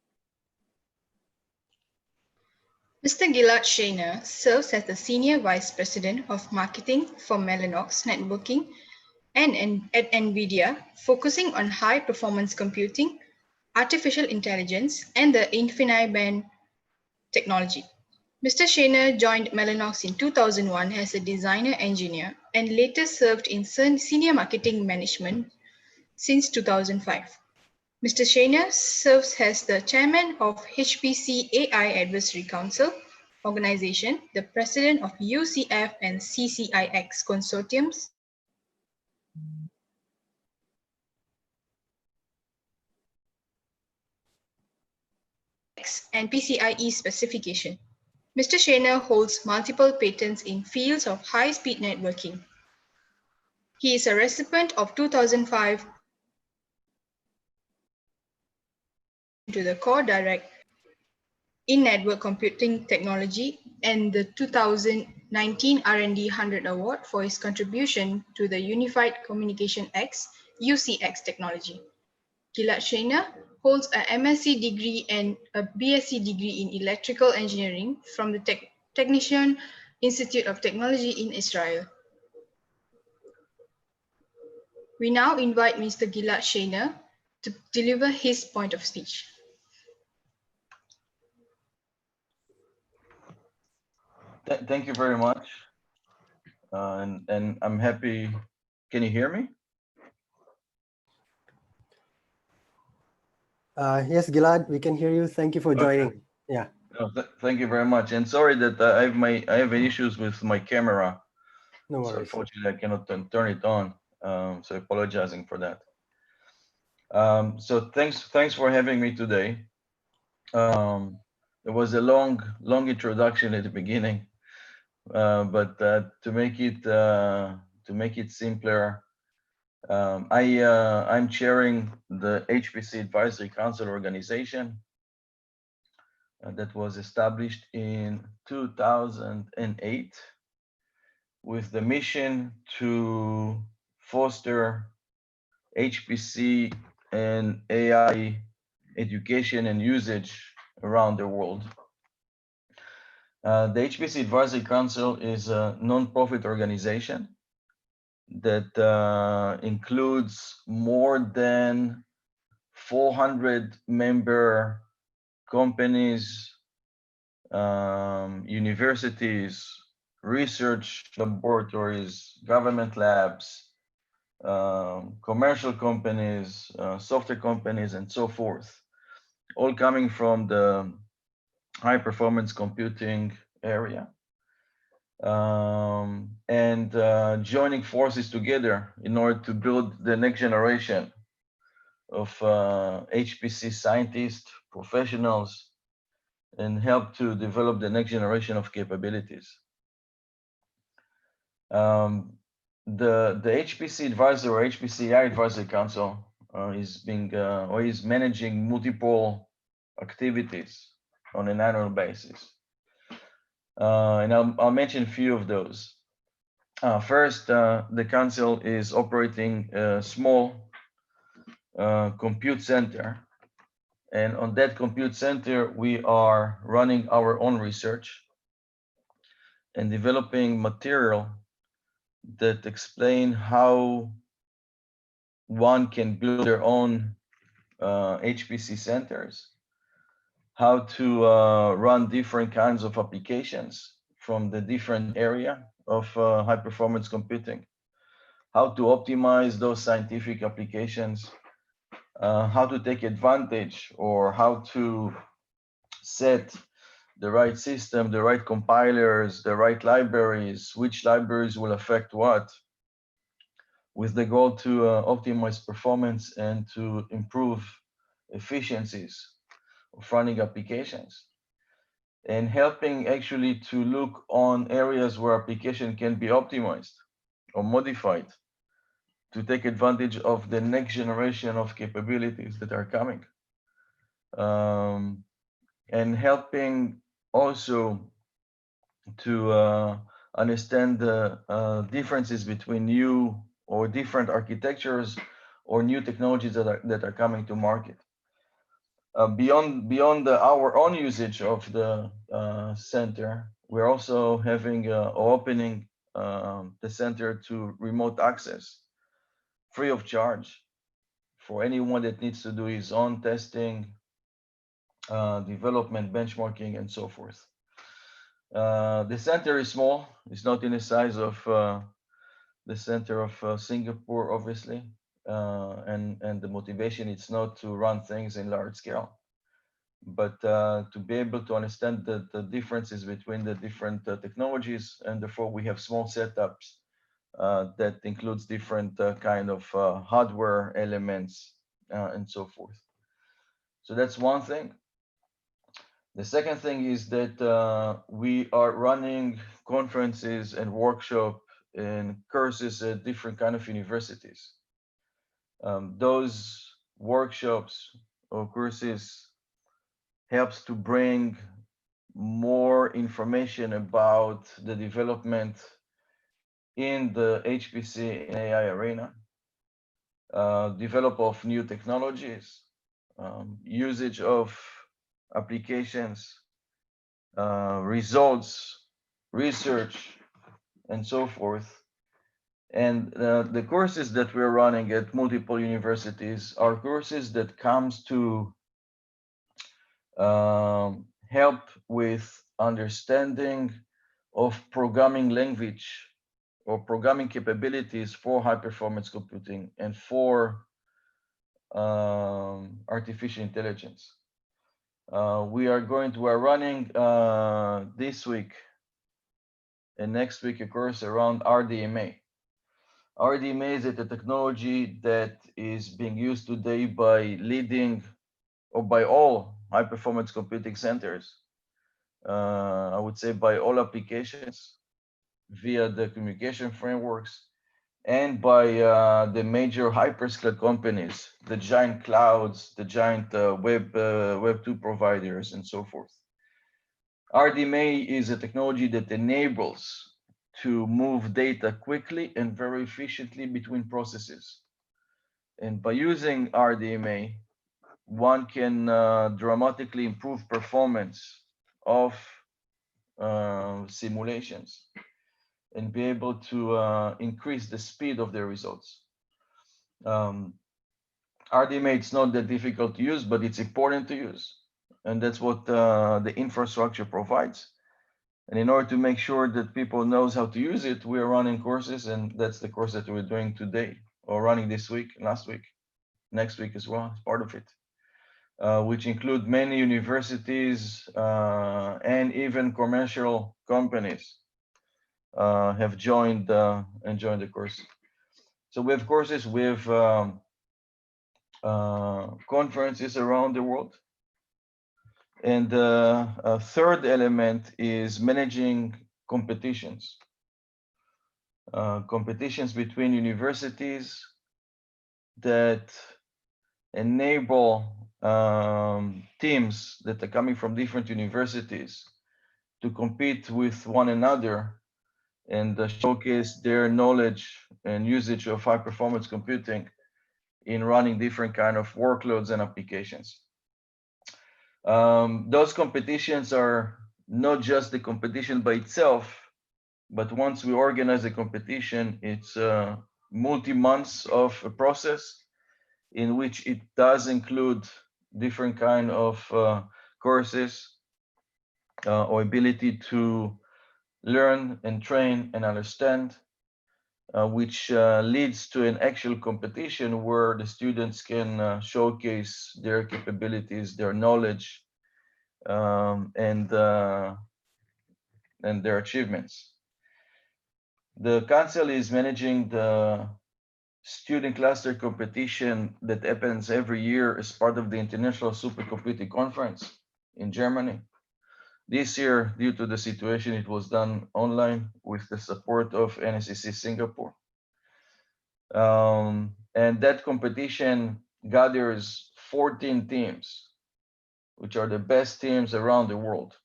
Mr. Gilad Shainer serves as the Senior Vice President of Marketing for Mellanox Networking and at NVIDIA, focusing on high-performance computing, artificial intelligence, and the InfiniBand technology. Mr. Shainer joined Mellanox in 2001 as a designer engineer and later served in senior marketing management since 2005. Mr. Shainer serves as the chairman of HPC AI Advisory Council organization, the president of UCF and CCIX consortiums, and PCIe specification. Mr. Shainer holds multiple patents in fields of high-speed networking. He is a recipient of 2005 to the Core Direct in Network Computing Technology and the 2019 R&D 100 Award for his contribution to the Unified Communication X UCX technology. Gilad Shainer holds a MSc degree and a BSc degree in Electrical Engineering from the Technician Institute of Technology in Israel. We now invite Mr. Gilad Shainer to deliver his point of speech. Thank you very much. And I'm happy. Can you hear me? Yes, Gilad, we can hear you. Thank you for joining. Okay. Yeah. No, thank you very much. And sorry that I have issues with my camera. No worries. So unfortunately, I cannot turn it on. So apologizing for that. So thanks for having me today. It was a long introduction at the beginning, but to make it simpler, I'm chairing the HPC Advisory Council organization that was established in 2008 with the mission to foster HPC and AI education and usage around the world. The HPC Advisory Council is a non-profit organization that includes more than 400 member companies, universities, research laboratories, government labs, commercial companies, software companies, and so forth, all coming from the high performance computing area. And joining forces together in order to build the next generation of HPC scientists, professionals, and help to develop the next generation of capabilities. The HPC advisor or HPC AI advisory council is managing multiple activities on an annual basis. And I'll mention a few of those. First, the council is operating a small compute center. And on that compute center, we are running our own research and developing material that explain how one can build their own HPC centers, how to run different kinds of applications from the different area of high performance computing, how to optimize those scientific applications, how to take advantage or how to set the right system, the right compilers, the right libraries, which libraries will affect what, with the goal to optimize performance and to improve efficiencies of running applications, and helping actually to look on areas where application can be optimized or modified to take advantage of the next generation of capabilities that are coming. And helping also to understand the differences between new or different architectures or new technologies that are coming to market. Beyond our own usage of the center, we're also having or opening the center to remote access, free of charge, for anyone that needs to do his own testing, development, benchmarking, and so forth. The center is small. It's not in the size of the center of Singapore, obviously. And the motivation is not to run things in large scale, but to be able to understand the differences between the different technologies. And therefore, we have small setups that includes different kind of hardware elements and so forth. So that's one thing. The second thing is that we are running conferences and workshop and courses at different kind of universities. Those workshops or courses helps to bring more information about the development in the HPC and AI arena, develop of new technologies, usage of applications, results, research, and so forth. And the courses that we're running at multiple universities are courses that comes to help with understanding of programming language or programming capabilities for high performance computing and for artificial intelligence. We're running this week and next week a course around RDMA. RDMA is a technology that is being used today by leading or by all high performance computing centers. I would say by all applications via the communication frameworks and by the major hyperscale companies, the giant clouds, the giant Web 2 providers, and so forth. RDMA is a technology that enables to move data quickly and very efficiently between processes. And by using RDMA, one can dramatically improve performance of simulations and be able to increase the speed of the results. RDMA, it's not that difficult to use, but it's important to use. And that's what the infrastructure provides. And in order to make sure that people knows how to use it, we are running courses, and that's the course that we're doing today, or running this week, last week, next week as well, as part of it, which include many universities and even commercial companies have joined and joined the course. So we have courses with conferences around the world. And a third element is managing competitions. competitions between universities that enable teams that are coming from different universities to compete with one another and showcase their knowledge and usage of high performance computing in running different kind of workloads and applications. Those competitions are not just the competition by itself, but once we organize a competition, it's multi-months of a process in which it does include different kind of courses or ability to learn and train and understand, which leads to an actual competition where the students can showcase their capabilities, their knowledge, and their achievements. The council is managing the student cluster competition that happens every year as part of the International Supercomputing Conference in Germany. This year, due to the situation, it was done online with the support of NSCC Singapore. And that competition gathers 14 teams, which are the best teams around the world,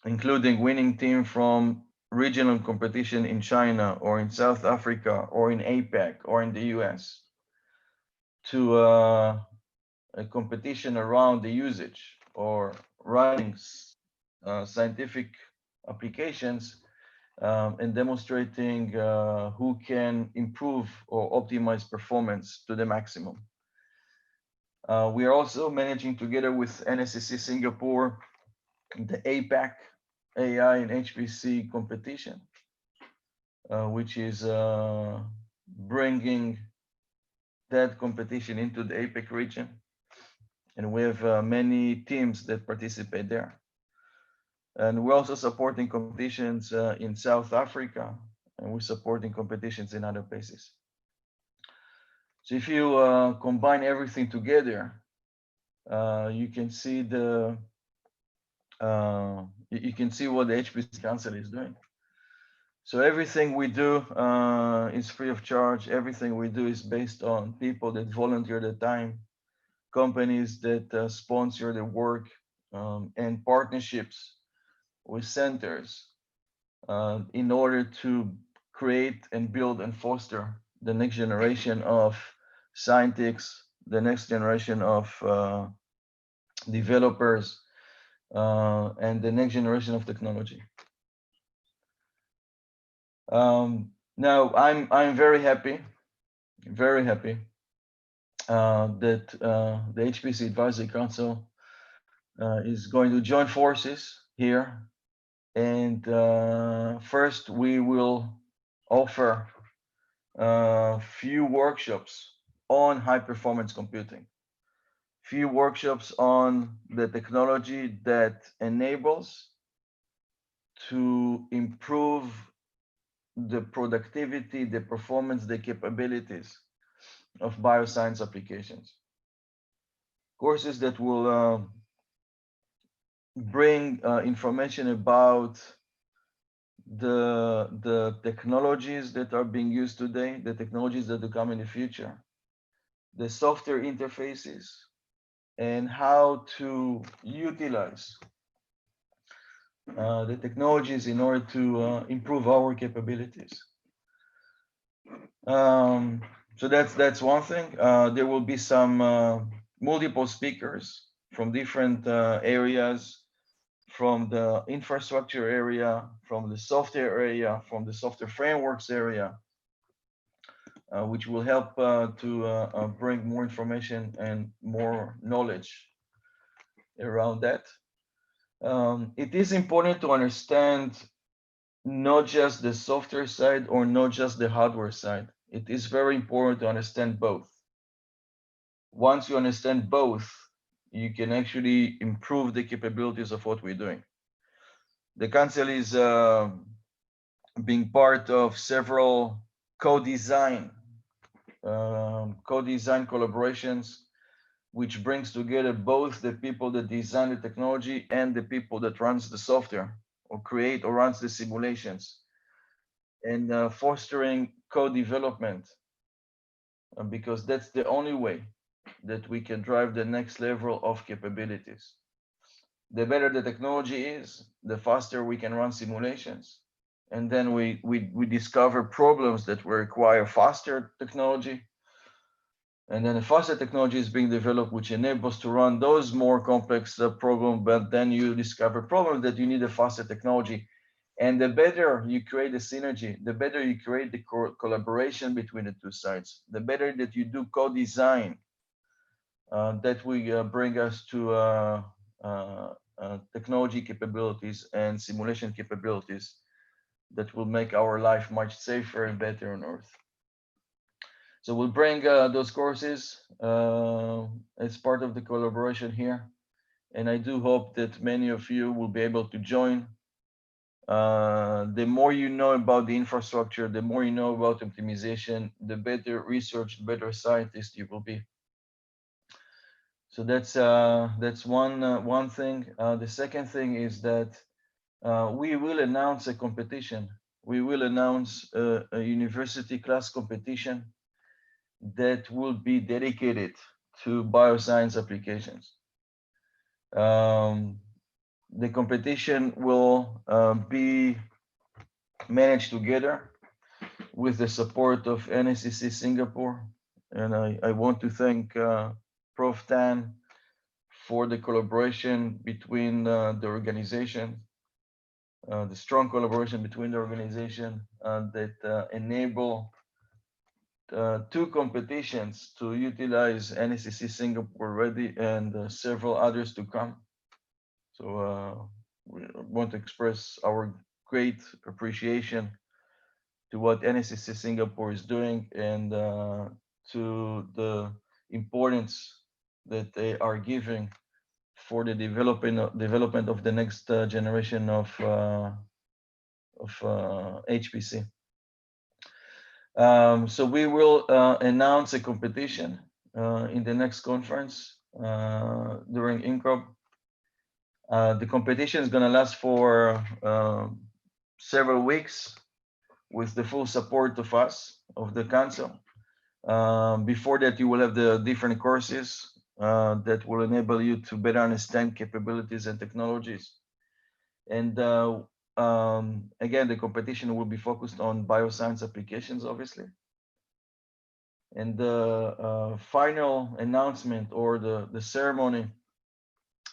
including winning team from regional competition in China or in South Africa or in APAC or in the US, to a competition around the usage or running scientific applications and demonstrating who can improve or optimize performance to the maximum. We are also managing together with NSCC Singapore the APAC AI and HPC competition, which is bringing that competition into the APAC region. And we have many teams that participate there. And we're also supporting competitions in South Africa, and we're supporting competitions in other places. So if you combine everything together, you can see what the HPC Council is doing. So everything we do is free of charge. Everything we do is based on people that volunteer their time, companies that sponsor the work, and partnerships with centers in order to create and build and foster the next generation of scientists, the next generation of developers, and the next generation of technology. Now I'm very happy that the HPC Advisory Council is going to join forces here. And first, we will offer a few workshops on high performance computing, few workshops on the technology that enables to improve the productivity, the performance, the capabilities of bioscience applications. Courses that will bring information about the technologies that are being used today, the technologies that will come in the future, the software interfaces, and how to utilize the technologies in order to improve our capabilities. So that's one thing. There will be some multiple speakers from different areas, from the infrastructure area, from the software area, from the software frameworks area, which will help to bring more information and more knowledge around that. It is important to understand not just the software side or not just the hardware side. It is very important to understand both. Once you understand both, you can actually improve the capabilities of what we're doing. The council is being part of several co-design collaborations, which brings together both the people that design the technology and the people that runs the software or create or runs the simulations, and fostering co-development, because that's the only way that we can drive the next level of capabilities. The better the technology is, the faster we can run simulations. And then we discover problems that will require faster technology. And then a faster technology is being developed, which enables to run those more complex problems, but then you discover problems that you need a faster technology. And the better you create the synergy, the better you create the collaboration between the two sides, the better that you do co-design, that will bring us to technology capabilities and simulation capabilities that will make our life much safer and better on Earth. So we'll bring those courses as part of the collaboration here. And I do hope that many of you will be able to join. The more you know about the infrastructure, the more you know about optimization, the better research, better scientist you will be. So that's one thing. The second thing is that we will announce a competition. We will announce a university class competition that will be dedicated to bioscience applications. The competition will be managed together with the support of NSCC Singapore. And I want to thank Prof. Tan for the collaboration between the organization, the strong collaboration between the organization that enable two competitions to utilize NSCC Singapore already, and several others to come. So we want to express our great appreciation to what NSCC Singapore is doing, and to the importance that they are giving for the development of the next generation of HPC. So we will announce a competition in the next conference during INCROB. The competition is going to last for several weeks with the full support of us, of the council. Before that, you will have the different courses that will enable you to better understand capabilities and technologies. And again, the competition will be focused on bioscience applications, obviously. And the final announcement, or the ceremony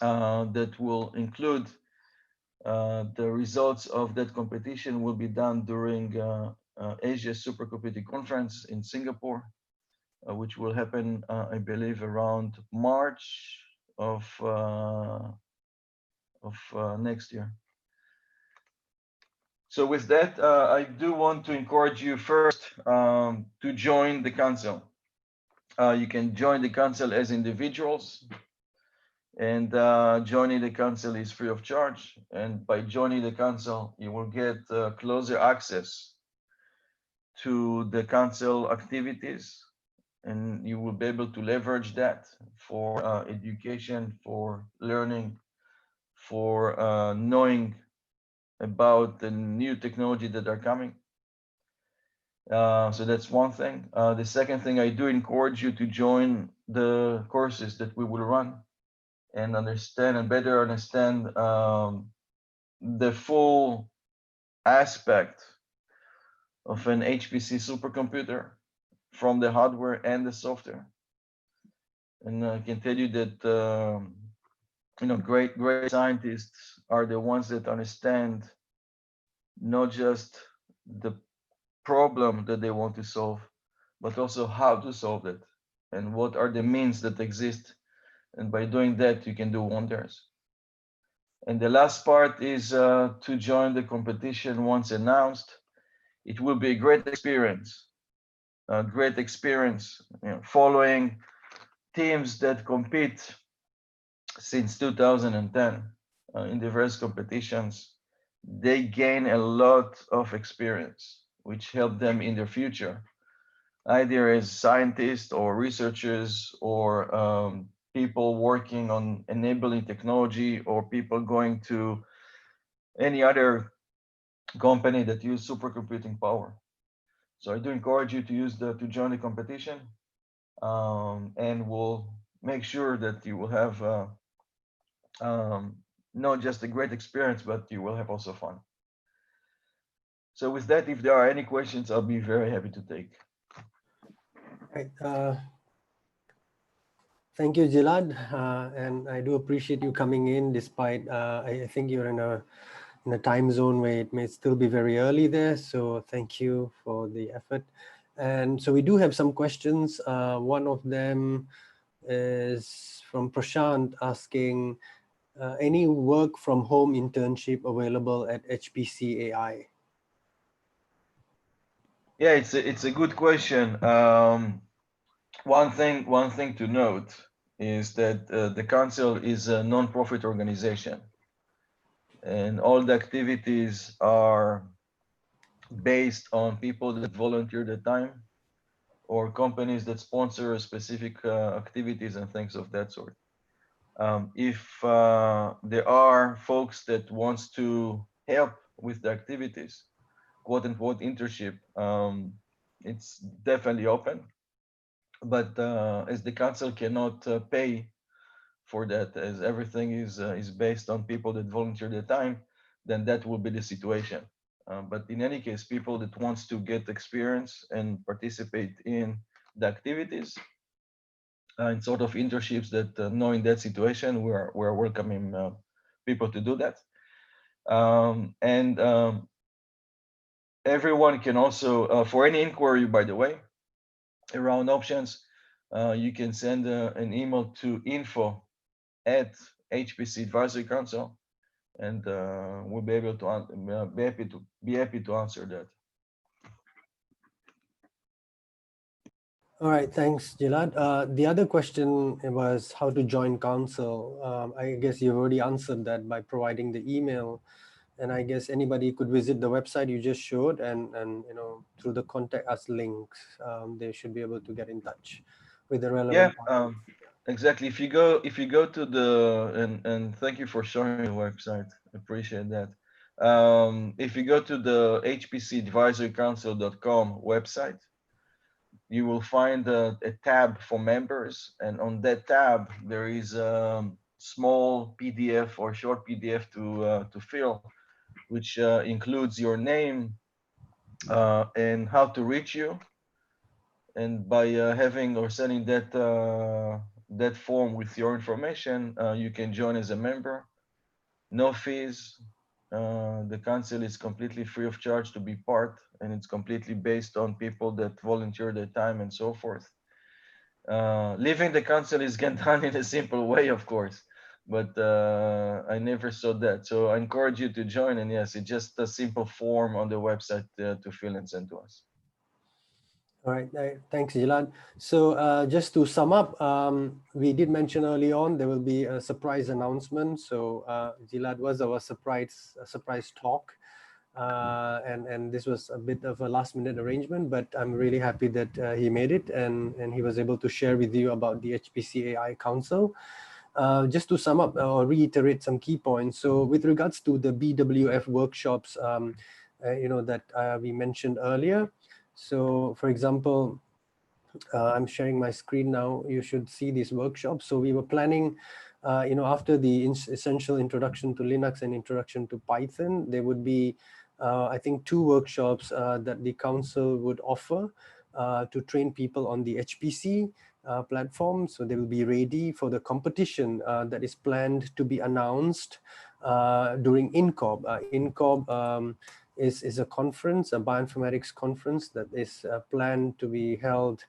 that will include the results of that competition, will be done during Asia Supercomputing Conference in Singapore, which will happen, I believe, around March of next year. So with that, I do want to encourage you first to join the council. You can join the council as individuals, and joining the council is free of charge. And by joining the council, you will get closer access to the council activities, and you will be able to leverage that for education, for learning, for knowing about the new technology that are coming. So that's one thing. The second thing, I do encourage you to join the courses that we will run, and understand and better understand the full aspect of an HPC supercomputer, from the hardware and the software. And I can tell you that great scientists are the ones that understand not just the problem that they want to solve, but also how to solve it, and what are the means that exist. And by doing that, you can do wonders. And the last part is to join the competition once announced. It will be a great experience, following teams that compete since 2010 in diverse competitions. They gain a lot of experience, which help them in their future, either as scientists or researchers, or people working on enabling technology, or people going to any other company that use supercomputing power. So I do encourage you to to join the competition, and we'll make sure that you will have not just a great experience, but you will have also fun. So with that, if there are any questions, I'll be very happy to take. Right. Thank you, Gilad, and I do appreciate you coming in despite I think you're in a time zone where it may still be very early there. So thank you for the effort. And so we do have some questions. One of them is from Prashant asking, any work from home internship available at HPC AI? Yeah, it's a good question. One thing to note is that the council is a non-profit organization, and all the activities are based on people that volunteer their time or companies that sponsor specific activities and things of that sort. If there are folks that wants to help with the activities, quote unquote internship, it's definitely open. But as the council cannot pay for that, as everything is based on people that volunteer their time, then that will be the situation. But in any case, people that wants to get experience and participate in the activities and sort of internships that knowing that situation, we're welcoming people to do that. And everyone can also, for any inquiry, by the way, around options, you can send an email to info@HPC Advisory Council, and we'll be able to be happy to answer that. All right, thanks, Gilad. The other question was how to join council. I guess you've already answered that by providing the email, and I guess anybody could visit the website you just showed, and through the contact us links, they should be able to get in touch with the relevant. Yeah, exactly. If you go to the and thank you for showing the website. Appreciate that. If you go to the hpcadvisorycouncil.com website, you will find a tab for members, and on that tab there is a small PDF or short PDF to fill, which includes your name and how to reach you. And by having or sending that form with your information, you can join as a member. No fees. The council is completely free of charge to be part, and it's completely based on people that volunteer their time and so forth. Leaving the council is get done in a simple way, of course, but I never saw that. So I encourage you to join, and yes, it's just a simple form on the website to fill and send to us. All right, thanks, Gilad. So just to sum up, we did mention early on there will be a surprise announcement. So Gilad was our surprise talk, and this was a bit of a last-minute arrangement, but I'm really happy that he made it and he was able to share with you about the HPC AI Council. Just to sum up or reiterate some key points. So with regards to the BWF workshops, that we mentioned earlier. So for example, I'm sharing my screen now. You should see these workshops. So we were planning, after the essential introduction to Linux and introduction to Python, there would be, I think, 2 workshops that the council would offer to train people on the HPC platform. So they will be ready for the competition that is planned to be announced during INCOB. INCOB is a conference, a bioinformatics conference that is planned to be held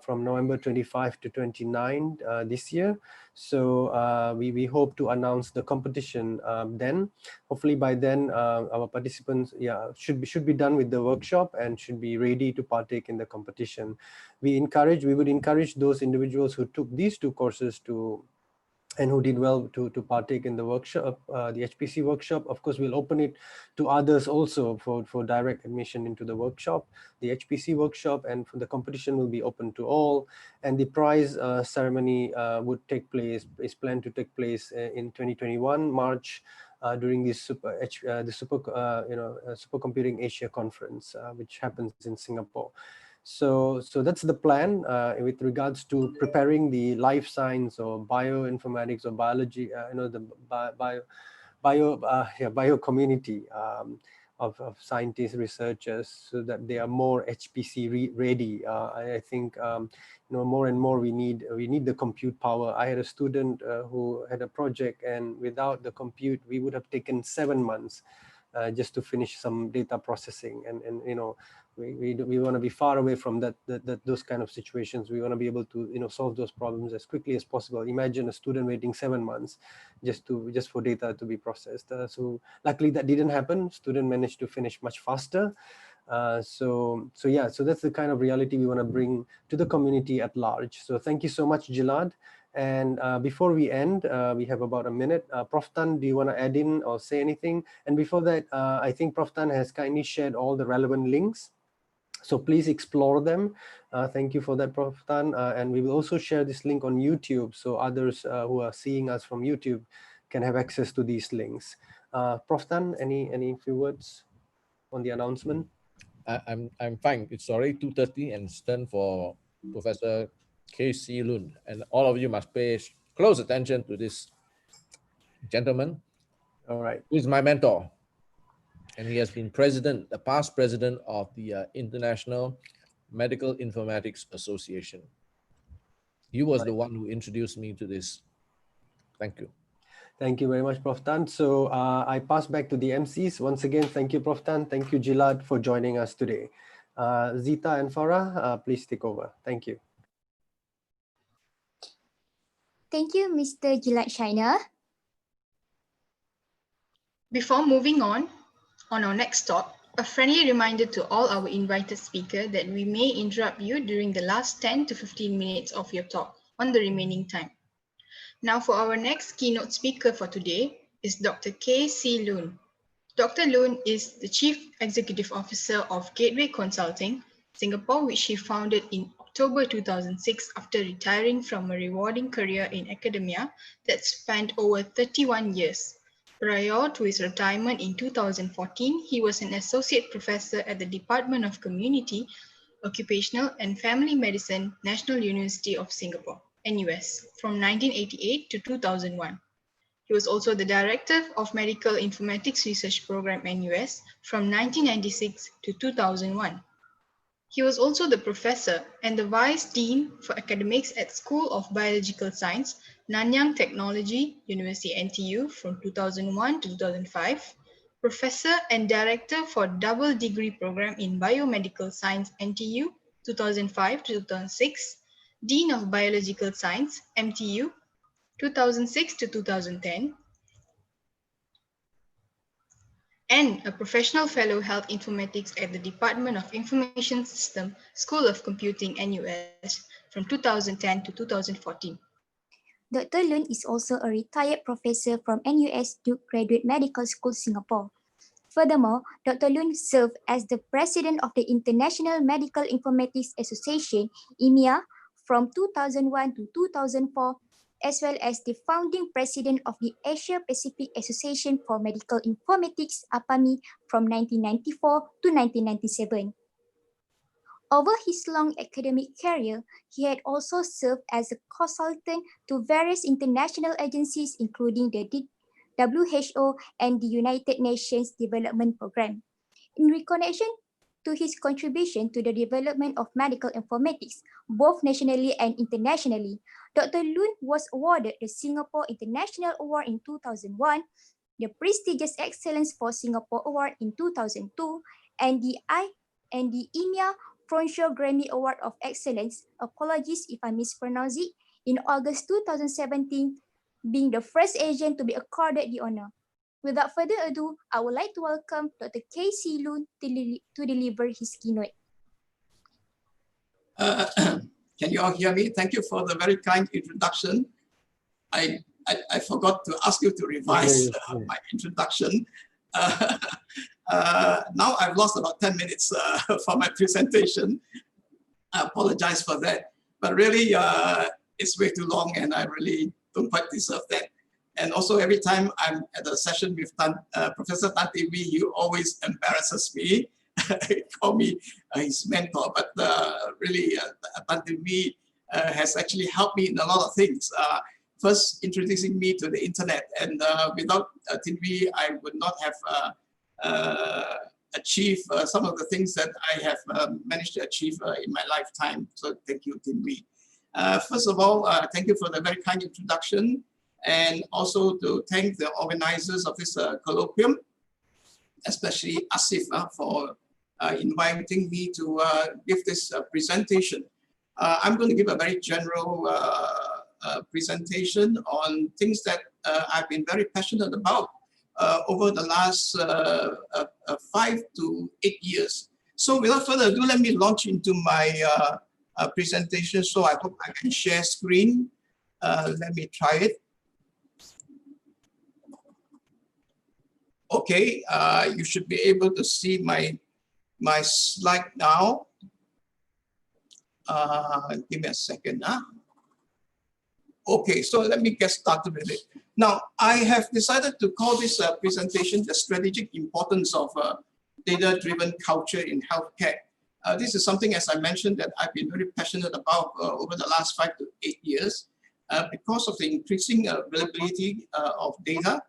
from November 25 to 29 this year. So we hope to announce the competition then. Hopefully by then our participants should be done with the workshop and should be ready to partake in the competition. We would encourage those individuals who took these 2 courses and who did well to partake in the workshop, the HPC workshop. Of course, we'll open it to others also for direct admission into the workshop. The HPC workshop and for the competition will be open to all. And the prize ceremony is planned to take place in 2021, March, during this Supercomputing Asia conference, which happens in Singapore. So that's the plan with regards to preparing the life science or bioinformatics or biology, the bio community of scientists, researchers, so that they are more HPC ready. I think more and more we need the compute power. I had a student who had a project, and without the compute, we would have taken 7 months just to finish some data processing. And we want to be far away from those kind of situations. We want to be able to solve those problems as quickly as possible. Imagine a student waiting 7 months just for data to be processed. So luckily that didn't happen. Student managed to finish much faster. So that's the kind of reality we want to bring to the community at large. So thank you so much, Gilad. And before we end, we have about a minute. Prof Tan, do you want to add in or say anything? And before that, I think Prof Tan has kindly shared all the relevant links. So please explore them. Thank you for that, Prof Tan. And we will also share this link on YouTube, so others who are seeing us from YouTube can have access to these links. Prof Tan, any few words on the announcement? I'm fine. It's already 2:30 and it's time for Professor K.C. Lun. And all of you must pay close attention to this gentleman. All right. Who is my mentor. And he has been the past president of the International Medical Informatics Association. He was the one who introduced me to this. Thank you. Thank you very much, Prof Tan. So I pass back to the MCs. Once again, thank you, Prof Tan. Thank you, Gilad, for joining us today. Zita and Farah, please take over. Thank you. Thank you, Mr. Gilad Shainer. Before moving on our next talk, a friendly reminder to all our invited speakers that we may interrupt you during the last 10 to 15 minutes of your talk on the remaining time. Now for our next keynote speaker for today is Dr. K.C. Lun. Dr. Lun is the Chief Executive Officer of Gateway Consulting, Singapore, which he founded in October 2006 after retiring from a rewarding career in academia that spanned over 31 years. Prior to his retirement in 2014, he was an associate professor at the Department of Community, Occupational and Family Medicine, National University of Singapore, NUS, from 1988 to 2001. He was also the Director of Medical Informatics Research Program, NUS, from 1996 to 2001. He was also the Professor and the Vice Dean for Academics at School of Biological Science, Nanyang Technology University, NTU, from 2001 to 2005, Professor and Director for Double Degree Program in Biomedical Science, NTU, 2005 to 2006, Dean of Biological Science, MTU, 2006 to 2010, and a Professional Fellow Health Informatics at the Department of Information System, School of Computing, NUS, from 2010 to 2014. Dr. Lun is also a retired professor from NUS Duke Graduate Medical School, Singapore. Furthermore, Dr. Lun served as the president of the International Medical Informatics Association, IMIA, from 2001 to 2004, as well as the founding president of the Asia Pacific Association for Medical Informatics, APAMI, from 1994 to 1997. Over his long academic career, he had also served as a consultant to various international agencies, including the WHO and the United Nations Development Programme. In recognition to his contribution to the development of medical informatics, both nationally and internationally, Dr. Lun was awarded the Singapore International Award in 2001, the prestigious Excellence for Singapore Award in 2002, and the IMIA Frontier Grammy Award of Excellence, apologies if I mispronounce it, in August 2017, being the first Asian to be accorded the honor. Without further ado, I would like to welcome Dr. K.C. Lun to deliver his keynote. Can you all hear me? Thank you for the very kind introduction. I forgot to ask you to revise my introduction. Now I've lost about 10 minutes for my presentation. I apologize for that. But really, it's way too long and I really don't quite deserve that. And also every time I'm at a session with Professor Tan Tin Wee, he always embarrasses me. He call me his mentor, but really Tan Tin Wee has actually helped me in a lot of things. First introducing me to the internet, and without Tin Wee, I would not have achieved some of the things that I have managed to achieve in my lifetime. So thank you, Tin Wee. First of all, thank you for the very kind introduction, and also to thank the organizers of this colloquium, especially Asif for inviting me to give this presentation. I'm going to give a very general presentation on things that I've been very passionate about over the last 5 to 8 years. So without further ado, let me launch into my presentation. So I hope I can share screen. Let me try it. Okay, you should be able to see my slide now. Give me a second. Okay, so let me get started with it. Now, I have decided to call this presentation the strategic importance of data-driven culture in healthcare. This is something, as I mentioned, that I've been very passionate about over the last 5 to 8 years because of the increasing availability of data,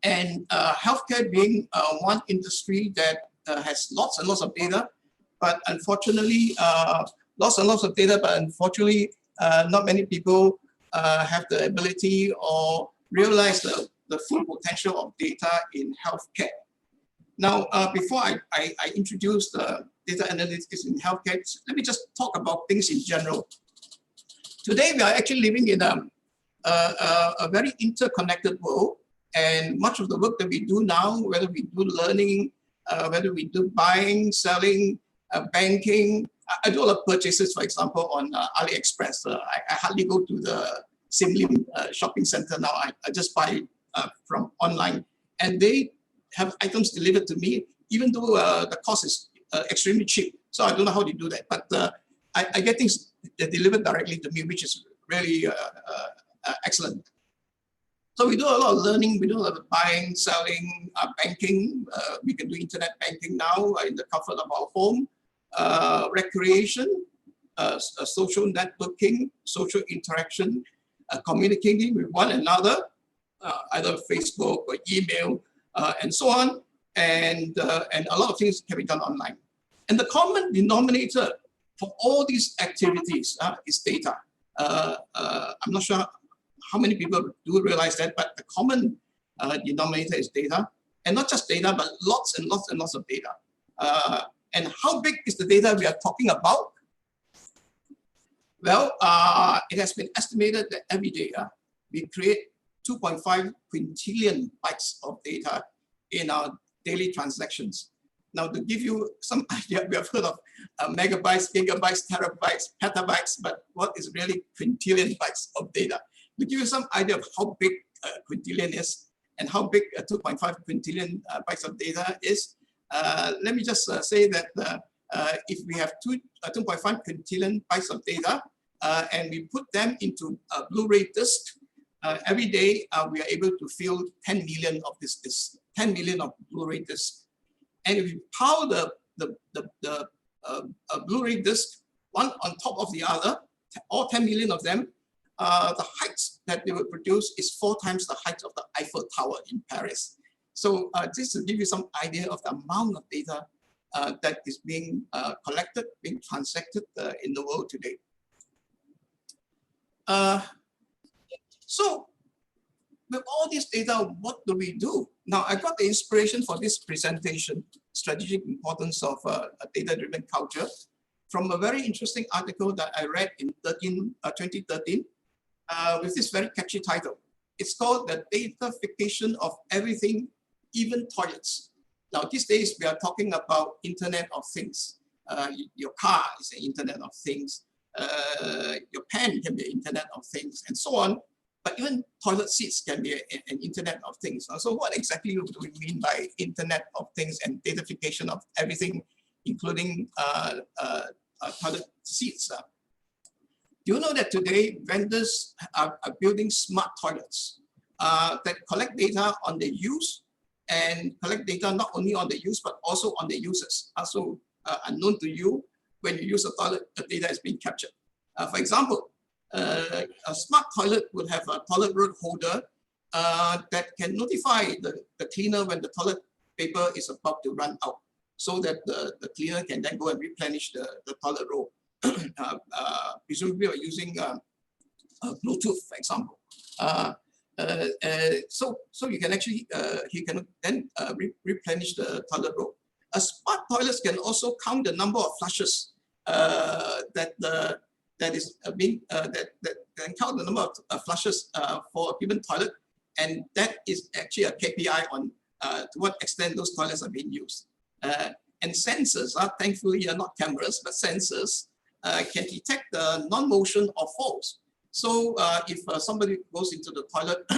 and healthcare being one industry that has lots and lots of data, but unfortunately, lots and lots of data, but unfortunately, not many people have the ability or realize the full potential of data in healthcare. Now, before I introduce the data analytics in healthcare, let me just talk about things in general. Today, we are actually living in a very interconnected world, and much of the work that we do now, whether we do learning, whether we do buying, selling, banking. I do a lot of purchases, for example, on AliExpress. I hardly go to the Sim Lim shopping center now. I just buy from online, and they have items delivered to me, even though the cost is extremely cheap. So I don't know how they do that, but I get things delivered directly to me, which is really excellent. So we do a lot of learning, we do a lot of buying, selling, banking. We can do internet banking now in the comfort of our home. Recreation, social networking, social interaction, communicating with one another, either Facebook or email, and so on. And a lot of things can be done online. And the common denominator for all these activities is data. I'm not sure how many people do realize that, but the common denominator is data. And not just data, but lots and lots and lots of data. And how big is the data we are talking about? Well, it has been estimated that every day we create 2.5 quintillion bytes of data in our daily transactions. Now, to give you some idea, we have heard of megabytes, gigabytes, terabytes, petabytes, but what is really quintillion bytes of data? To give you some idea of how big quintillion is and how big 2.5 quintillion bytes of data is, let me just say that if we have 2.5 quintillion bytes of data and we put them into a Blu-ray disc, every day we are able to fill 10 million of this disc, 10 million of Blu-ray discs. And if we power the Blu-ray disc one on top of the other, all 10 million of them, the height that they will produce is 4 times the height of the Eiffel Tower in Paris. So just to give you some idea of the amount of data that is being collected, being transacted in the world today. So with all this data, what do we do? Now, I got the inspiration for this presentation, Strategic Importance of Data-Driven Culture, from a very interesting article that I read in 2013 with this very catchy title. It's called The Datafication of Everything, Even Toilets. Now, these days, we are talking about Internet of Things. Your car is the Internet of Things. Your pen can be the Internet of Things, and so on. But even toilet seats can be an Internet of Things. So what exactly do we mean by Internet of Things and datafication of everything, including toilet seats? Do you know that today vendors are building smart toilets that collect data on the use and collect data not only on the use, but also on the users. Also unknown to you, when you use a toilet, the data is being captured. For example, a smart toilet will have a toilet roll holder that can notify the cleaner when the toilet paper is about to run out, so that the cleaner can then go and replenish the toilet roll, presumably using Bluetooth, for example. So you can actually, he can then replenish the toilet roll. A smart toilet can also count the number of flushes that can count the number of flushes for a given toilet, and that is actually a KPI on to what extent those toilets are being used. And sensors, thankfully, are not cameras, but sensors can detect the non-motion of falls. So if somebody goes into the toilet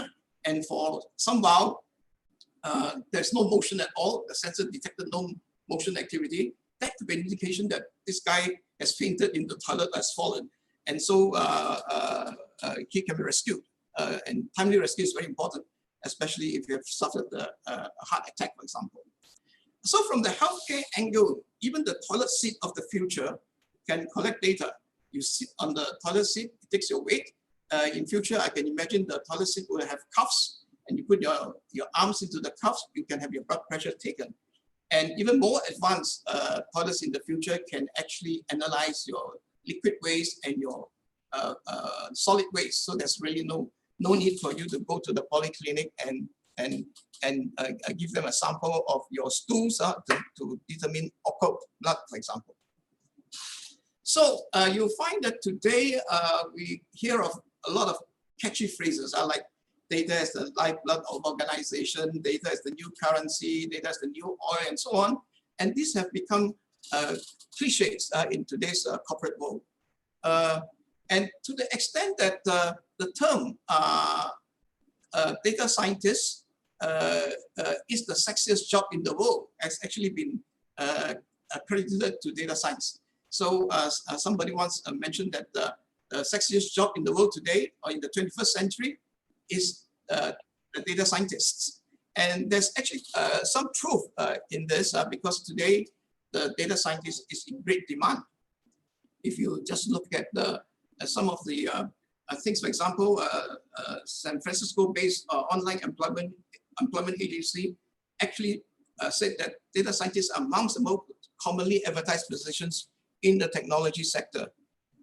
and for some while there's no motion at all, the sensor detected no motion activity, that could be an indication that this guy has fainted in the toilet, has fallen. And so he can be rescued. And timely rescue is very important, especially if you have suffered a heart attack, for example. So from the healthcare angle, even the toilet seat of the future can collect data. You sit on the toilet seat, it takes your weight. In future, I can imagine the toilet seat will have cuffs, and you put your arms into the cuffs, you can have your blood pressure taken. And even more advanced toilets in the future can actually analyze your liquid waste and your solid waste. So there's really no need for you to go to the polyclinic and give them a sample of your stools to determine occult blood, for example. So you'll find that today we hear of a lot of catchy phrases like data is the lifeblood of organization, data is the new currency, data is the new oil, and so on. And these have become cliches in today's corporate world. And to the extent that the term data scientist is the sexiest job in the world, has actually been accredited to data science. So somebody once mentioned that the sexiest job in the world today, or in the 21st century, is the data scientists. And there's actually some truth in this because today the data scientist is in great demand. If you just look at some of the things, for example, San Francisco-based online employment agency actually said that data scientists are amongst the most commonly advertised positions in the technology sector.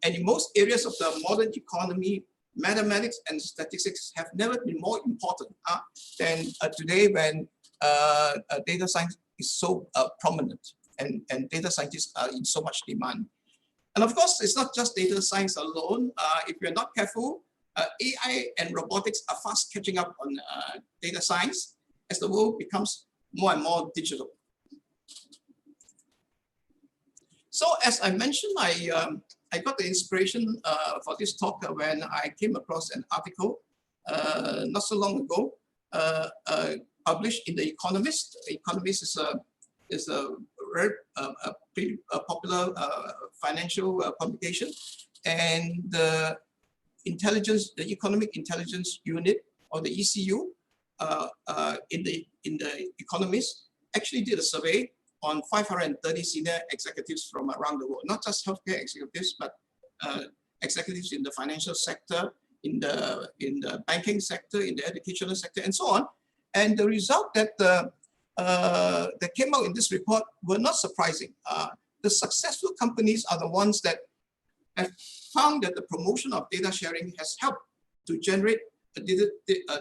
And in most areas of the modern economy, mathematics and statistics have never been more important than today, when data science is so prominent and data scientists are in so much demand. And of course, it's not just data science alone. If you're not careful, AI and robotics are fast catching up on data science as the world becomes more and more digital. So as I mentioned, I got the inspiration for this talk when I came across an article not so long ago, published in The Economist. The Economist is a very pretty popular financial publication, and the Economic Intelligence Unit, or the ECU, in the Economist actually did a survey on 530 senior executives from around the world, not just healthcare executives, but executives in the financial sector, in the banking sector, in the educational sector, and so on. And the result that that came out in this report were not surprising. The successful companies are the ones that have found that the promotion of data sharing has helped to generate a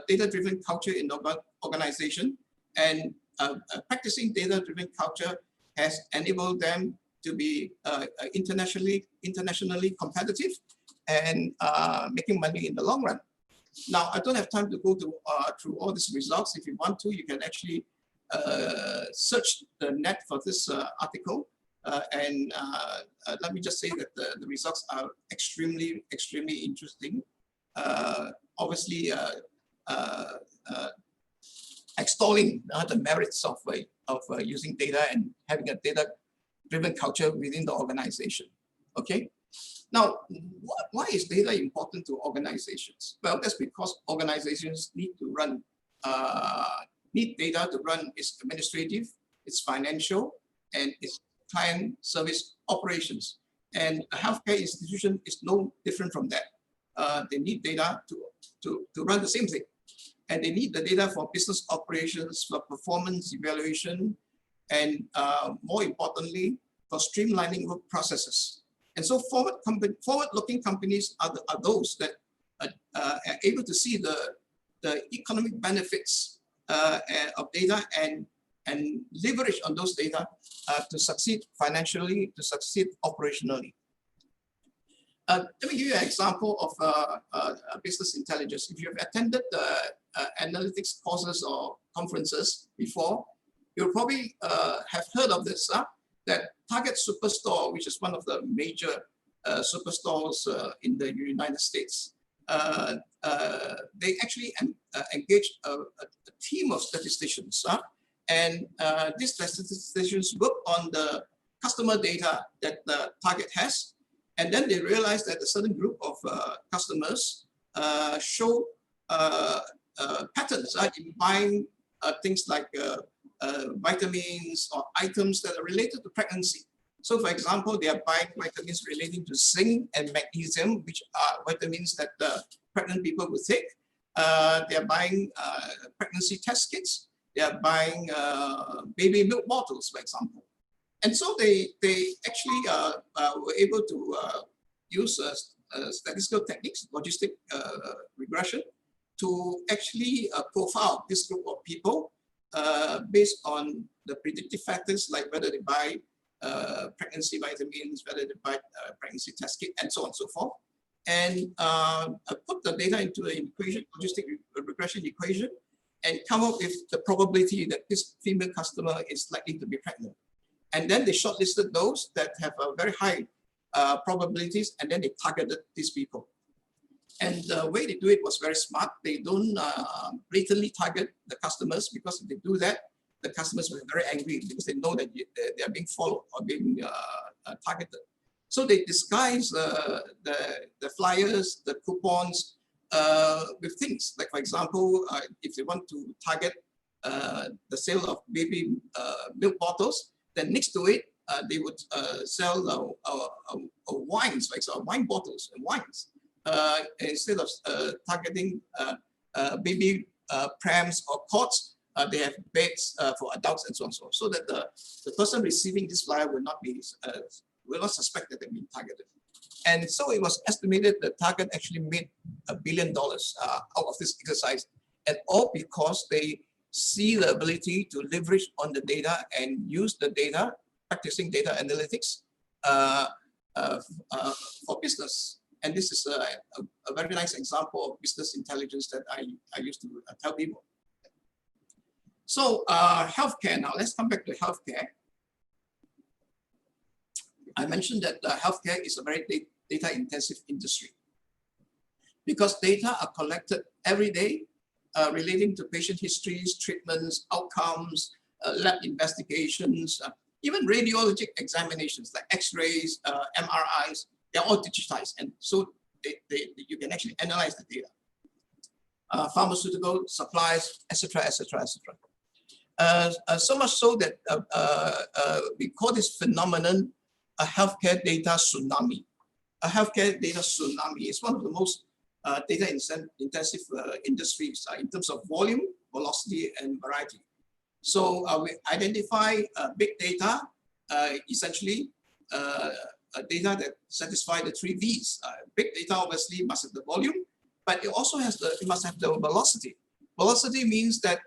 data-driven culture in the organization, and practicing data-driven culture has enabled them to be internationally competitive and making money in the long run. Now, I don't have time to go through all these results. If you want to, you can actually search the net for this article. And let me just say that the results are extremely interesting. Obviously, extolling the merits of using data and having a data-driven culture within the organization. Okay, Now, why is data important to organizations? Well, that's because organizations need to run, need data to run its administrative, its financial, and its client service operations. And a healthcare institution is no different from that. They need data to run the same thing. And they need the data for business operations, for performance evaluation, and more importantly, for streamlining work processes. And so forward-looking companies are those that are able to see the economic benefits of data and leverage on those data to succeed financially, to succeed operationally. Let me give you an example of business intelligence. If you've attended analytics courses or conferences before, you'll probably have heard of this, that Target Superstore, which is one of the major superstores in the United States, they actually engaged a team of statisticians. And these statisticians work on the customer data that Target has. And then they realized that a certain group of customers show patterns in buying things like vitamins or items that are related to pregnancy. So for example, they are buying vitamins relating to zinc and magnesium, which are vitamins that pregnant people will take. They are buying pregnancy test kits. They are buying baby milk bottles, for example. And so they actually were able to use statistical techniques, logistic regression, to actually profile this group of people based on the predictive factors like whether they buy pregnancy vitamins, whether they buy pregnancy test kit, and so on and so forth. And put the data into an equation, logistic regression equation, and come up with the probability that this female customer is likely to be pregnant. And then they shortlisted those that have a very high probabilities, and then they targeted these people. And the way they do it was very smart. They don't blatantly target the customers, because if they do that, the customers will be very angry because they know that they are being followed or being targeted. So they disguise the flyers, the coupons with things like, for example, if they want to target the sale of baby milk bottles, then next to it, they would sell wines, like wine bottles and wines, instead of targeting baby prams or cots. They have beds for adults and so on, so that the person receiving this flyer will not suspect that they're being targeted. And so it was estimated that Target actually made $1 billion out of this exercise, and all because they see the ability to leverage on the data and use the data, practicing data analytics for business. And this is a very nice example of business intelligence that I used to tell people. So healthcare now, let's come back to healthcare. I mentioned that healthcare is a very data intensive industry because data are collected every day relating to patient histories, treatments, outcomes, lab investigations, even radiologic examinations like x-rays, MRIs, they're all digitized. And so you can actually analyze the data. Pharmaceutical supplies, etc., etc., etc. So much so that we call this phenomenon a healthcare data tsunami. A healthcare data tsunami is one of the most data intensive industries in terms of volume, velocity, and variety. So we identify big data, essentially data that satisfy the 3 V's. Big data obviously must have the volume, but it also has it must have the velocity. Velocity means that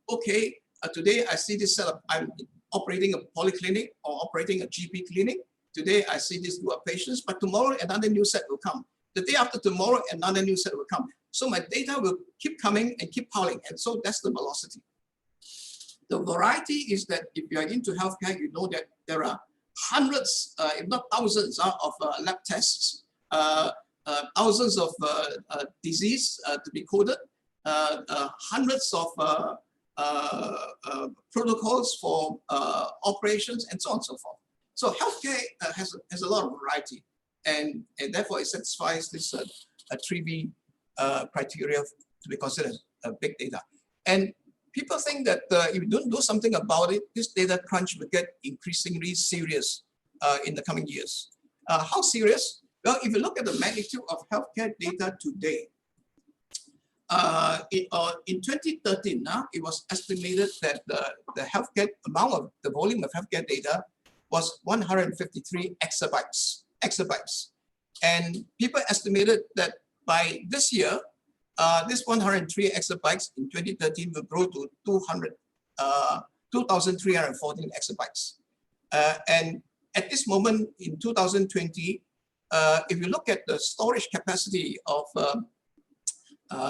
okay, today I see this setup. I'm operating a polyclinic or operating a GP clinic. Today I see this group of patients, but tomorrow another new set will come. The day after tomorrow another new set will come. So my data will keep coming and keep piling, and so that's the velocity. The variety is that if you are into healthcare, you know that there are hundreds, if not thousands, of lab tests, thousands of disease to be coded, hundreds of protocols for operations, and so on and so forth. So healthcare has a lot of variety. and therefore it satisfies this 3B criteria to be considered big data. And people think that if you don't do something about it, this data crunch will get increasingly serious in the coming years. How serious? Well, if you look at the magnitude of healthcare data today, in 2013, it was estimated that the healthcare amount of the volume of healthcare data was 153 exabytes. And people estimated that by this year, this 103 exabytes in 2013 will grow to 2,314 exabytes. And at this moment in 2020, if you look at the storage capacity of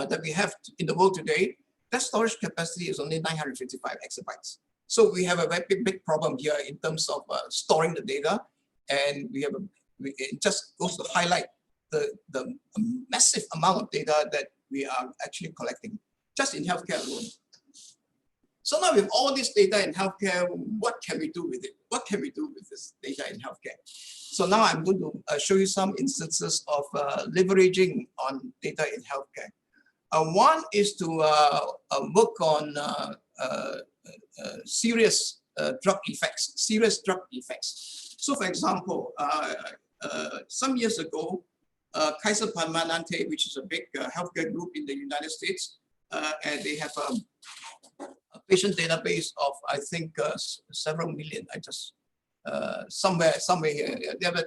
that we have in the world today, that storage capacity is only 955 exabytes. So we have a very big problem here in terms of storing the data, and it just goes to highlight the massive amount of data that we are actually collecting just in healthcare alone. So now with all this data in healthcare, what can we do with it? What can we do with this data in healthcare? So now I'm going to show you some instances of leveraging on data in healthcare. One is to work on serious drug effects. So for example, some years ago, Kaiser Permanente, which is a big healthcare group in the United States, and they have a patient database of, I think, several million. Somewhere here, they have a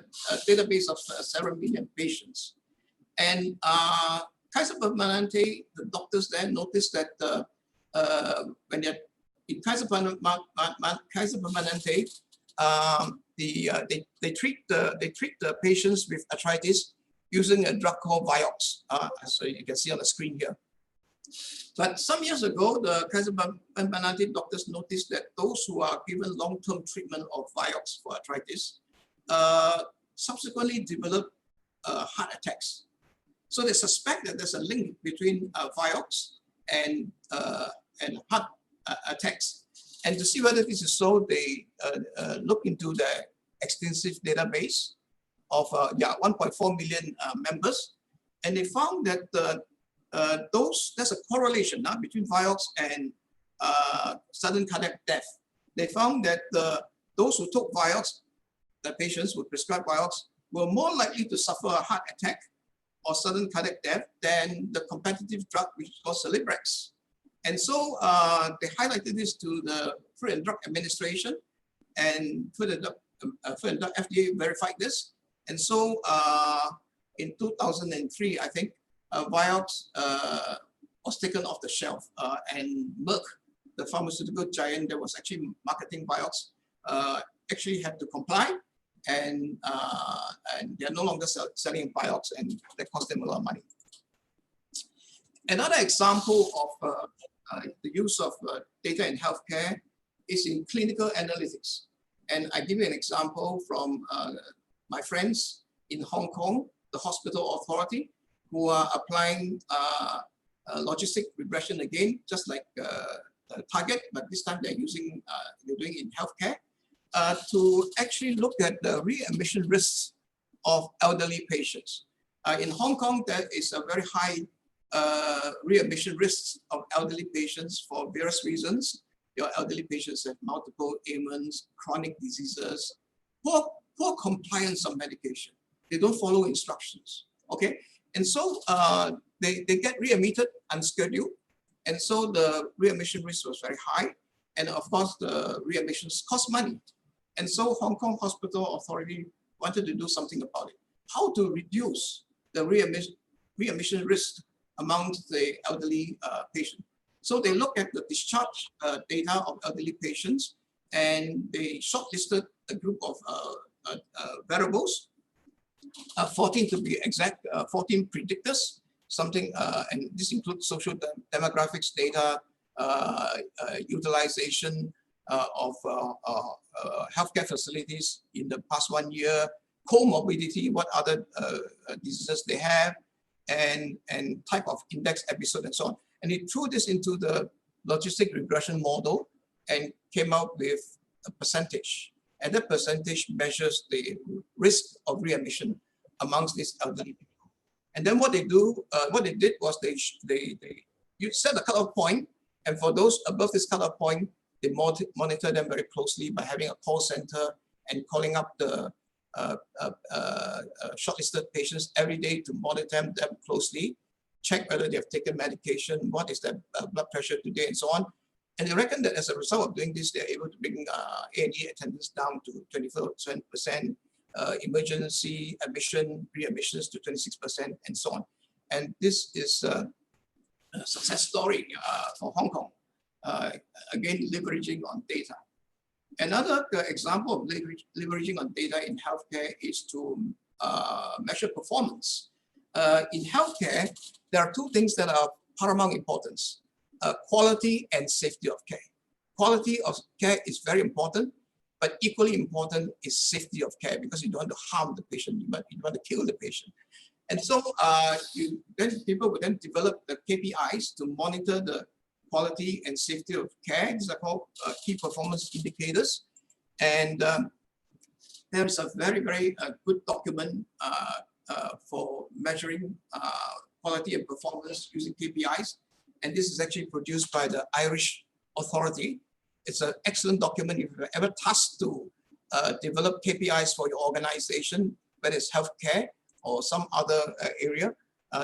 database of several million patients. And Kaiser Permanente, the doctors there noticed that when they're in Kaiser Permanente, they treat the patients with arthritis using a drug called Vioxx, so you can see on the screen here. But some years ago, the Kaiser Permanente doctors noticed that those who are given long-term treatment of Vioxx for arthritis subsequently develop heart attacks. So they suspect that there's a link between Vioxx and heart attacks. And to see whether this is so, they look into the extensive database of 1.4 million members, and they found that there's a correlation now between Vioxx and sudden cardiac death. They found that those who took Vioxx, the patients who prescribed Vioxx, were more likely to suffer a heart attack or sudden cardiac death than the competitive drug, which is called Celebrex. And so they highlighted this to the Food and Drug Administration, and Food and Drug FDA verified this. And so in 2003, I think, Vioxx was taken off the shelf, and Merck, the pharmaceutical giant that was actually marketing Vioxx, actually had to comply, and they're no longer selling Vioxx, and that cost them a lot of money. Another example of the use of data in healthcare is in clinical analytics. And I give you an example from my friends in Hong Kong, the Hospital Authority, who are applying logistic regression again, just like Target, but this time they're doing it in healthcare, to actually look at the readmission risks of elderly patients. In Hong Kong, there is a very high readmission risks of elderly patients for various reasons. Your elderly patients have multiple ailments, chronic diseases, poor compliance of medication. They don't follow instructions, okay? And so they get readmitted unscheduled. And so the readmission risk was very high. And of course, the readmissions cost money. And so Hong Kong Hospital Authority wanted to do something about it. How to reduce the readmission risk amongst the elderly patient. So they looked at the discharge data of elderly patients, and they shortlisted a group of variables, 14 to be exact, 14 predictors, something, and this includes social demographics data, utilization of healthcare facilities in the past 1 year, comorbidity, what other diseases they have, and type of index episode and so on. And he threw this into the logistic regression model and came out with a percentage. And that percentage measures the risk of readmission amongst these elderly people. And then what they did was you set a cutoff point, and for those above this cutoff point, they monitor them very closely by having a call center and calling up the shortlisted patients every day to monitor them closely, check whether they have taken medication, what is their blood pressure today, and so on. And they reckon that as a result of doing this, they're able to bring A&E attendance down to 24%, emergency admission, readmissions to 26%, and so on. And this is a success story for Hong Kong, again, leveraging on data. Another example of leveraging on data in healthcare is to measure performance. In healthcare, there are two things that are paramount importance: quality and safety of care. Quality of care is very important, but equally important is safety of care, because you don't want to harm the patient, you don't want to kill the patient. And so people would then develop the KPIs to monitor the quality and safety of care. These are called key performance indicators. And there is a very, very good document for measuring quality and performance using KPIs. And this is actually produced by the Irish authority. It's an excellent document. If you're ever tasked to develop KPIs for your organization, whether it's healthcare or some other area,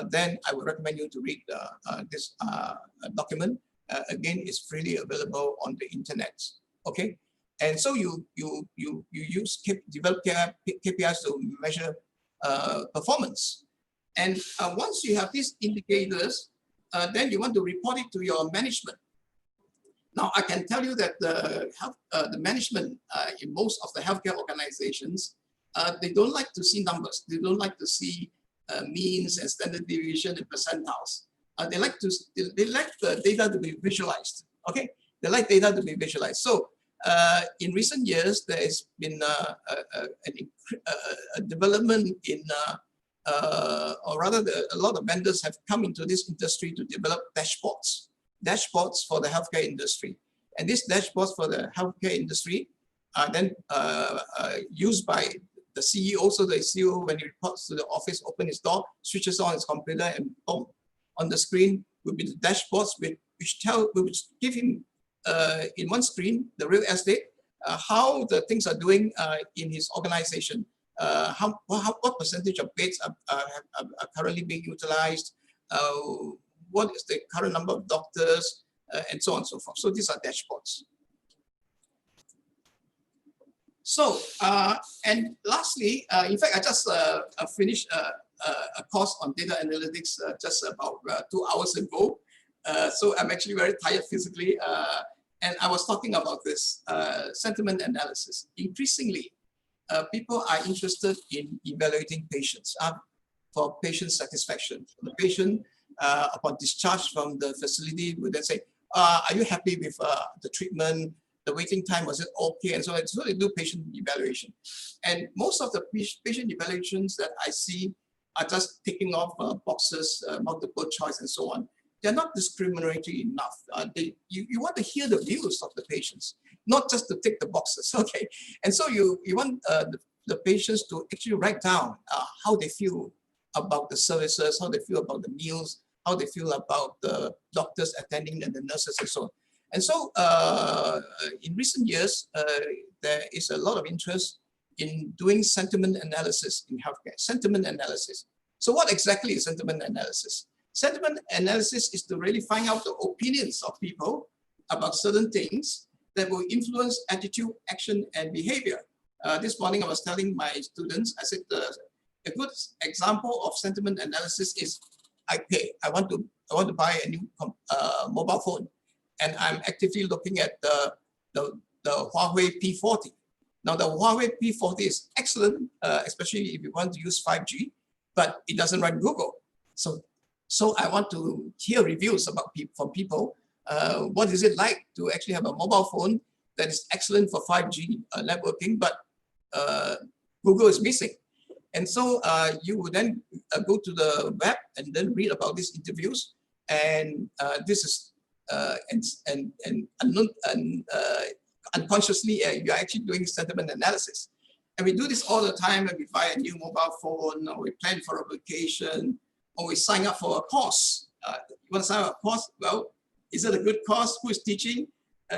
then I would recommend you to read this document. Again, it's freely available on the internet. Okay, and so you develop KPIs to measure performance. And once you have these indicators, then you want to report it to your management. Now, I can tell you that the management in most of the healthcare organizations, they don't like to see numbers. They don't like to see means and standard deviation and percentiles. They like the data to be visualized. Okay, they like data to be visualized. So in recent years, there has been a development in, or rather, a lot of vendors have come into this industry to develop dashboards for the healthcare industry. And these dashboards for the healthcare industry are then used by the CEO. So the CEO, when he reports to the office, opens his door, switches on his computer, and boom, on the screen will be the dashboards which give him in one screen the real estate, how the things are doing in his organization, what percentage of beds are currently being utilized, what is the current number of doctors, and so on and so forth. So these are dashboards. So, and lastly, in fact, I just finished a course on data analytics just about 2 hours ago. So I'm actually very tired physically. And I was talking about this sentiment analysis. Increasingly, people are interested in evaluating patients for patient satisfaction. The patient, upon discharge from the facility, would then say, are you happy with the treatment? The waiting time, was it okay? And so on. So they do patient evaluation. And most of the patient evaluations that I see are just ticking off boxes, multiple choice, and so on. They're not discriminatory enough. You want to hear the views of the patients, not just to tick the boxes, okay? And so you want the patients to actually write down how they feel about the services, how they feel about the meals, how they feel about the doctors attending and the nurses and so on. And so in recent years, there is a lot of interest in doing sentiment analysis in healthcare, sentiment analysis. So what exactly is sentiment analysis? Sentiment analysis is to really find out the opinions of people about certain things that will influence attitude, action, and behavior. This morning, I was telling my students, I said, a good example of sentiment analysis is I want to buy a new mobile phone, and I'm actively looking at the Huawei P40. Now, the Huawei P40 is excellent, especially if you want to use 5G, but it doesn't run Google. So I want to hear reviews from people. What is it like to actually have a mobile phone that is excellent for 5G networking, but Google is missing? And so you would then go to the web and then read about these interviews. And this is unconsciously, you're actually doing sentiment analysis. And we do this all the time when we buy a new mobile phone, or we plan for a vacation, or we sign up for a course. You want to sign up for a course? Well, is it a good course? Who is teaching?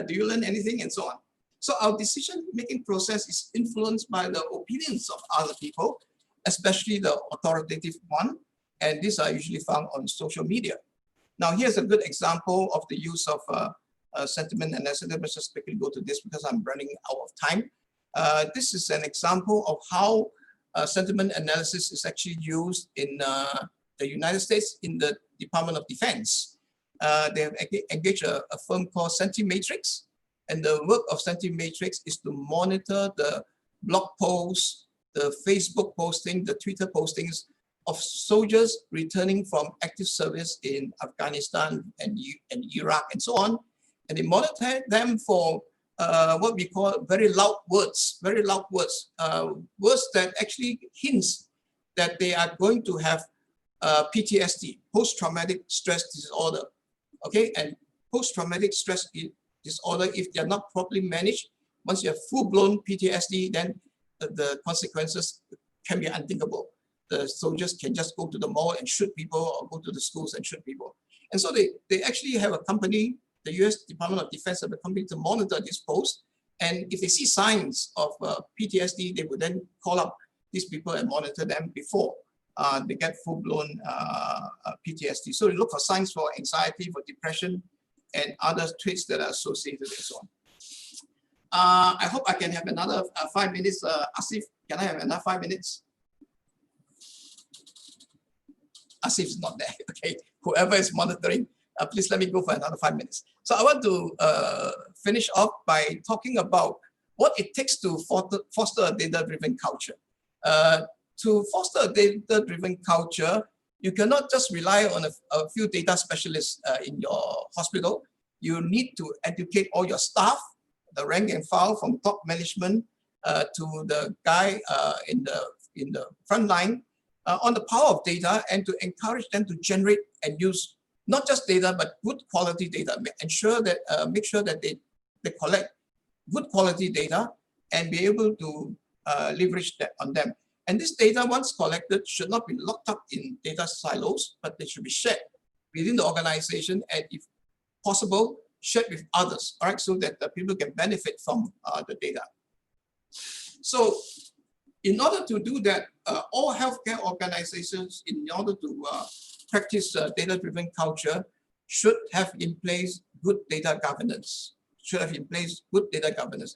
Do you learn anything? And so on. So our decision-making process is influenced by the opinions of other people, especially the authoritative one. And these are usually found on social media. Now, here's a good example of the use of sentiment analysis. Let me just quickly go to this because I'm running out of time. This is an example of how sentiment analysis is actually used in the United States in the Department of Defense. They have engaged a firm called Centimetrics, and the work of Centimetrics is to monitor the blog posts, the Facebook posting, the Twitter postings of soldiers returning from active service in Afghanistan and Iraq and so on. And they monitor them for what we call very loud words, words that actually hints that they are going to have PTSD, post-traumatic stress disorder. Okay, and post-traumatic stress disorder, if they're not properly managed, once you have full-blown PTSD, then the consequences can be unthinkable. The soldiers can just go to the mall and shoot people, or go to the schools and shoot people. And so they actually have a company, the US Department of Defense have a company to monitor this post. And if they see signs of PTSD, they would then call up these people and monitor them before they get full-blown PTSD. So they look for signs for anxiety, for depression, and other traits that are associated and so on. I hope I can have another 5 minutes. Asif, can I have another 5 minutes? Asif is not there. Okay, whoever is monitoring, please let me go for another 5 minutes. So I want to finish off by talking about what it takes to foster a data-driven culture. To foster a data-driven culture, you cannot just rely on a few data specialists in your hospital. You need to educate all your staff, the rank and file from top management to the guy in the front line on the power of data, and to encourage them to generate and use not just data, but good quality data. Make sure that they collect good quality data and be able to leverage that on them. And this data, once collected, should not be locked up in data silos, but they should be shared within the organization, and if possible, shared with others, all right, so that the people can benefit from the data. So in order to do that, all healthcare organizations, in order to practice data-driven culture, should have in place good data governance.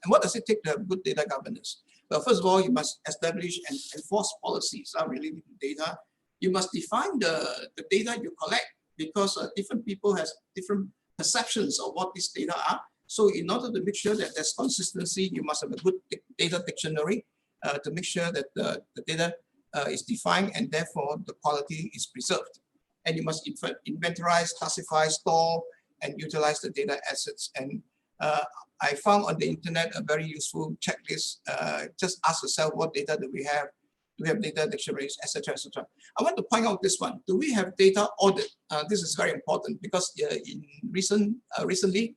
And what does it take to have good data governance? Well, first of all, you must establish and enforce policies related to data. You must define the data you collect, because different people have different perceptions of what these data are. So in order to make sure that there's consistency, you must have a good data dictionary to make sure that the data is defined and therefore the quality is preserved. And you must inventorize, classify, store, and utilize the data assets. And I found on the internet a very useful checklist. Just ask yourself, what data do we have? Do we have data dictionaries, etc., etc. I want to point out this one. Do we have data audit? This is very important because recently,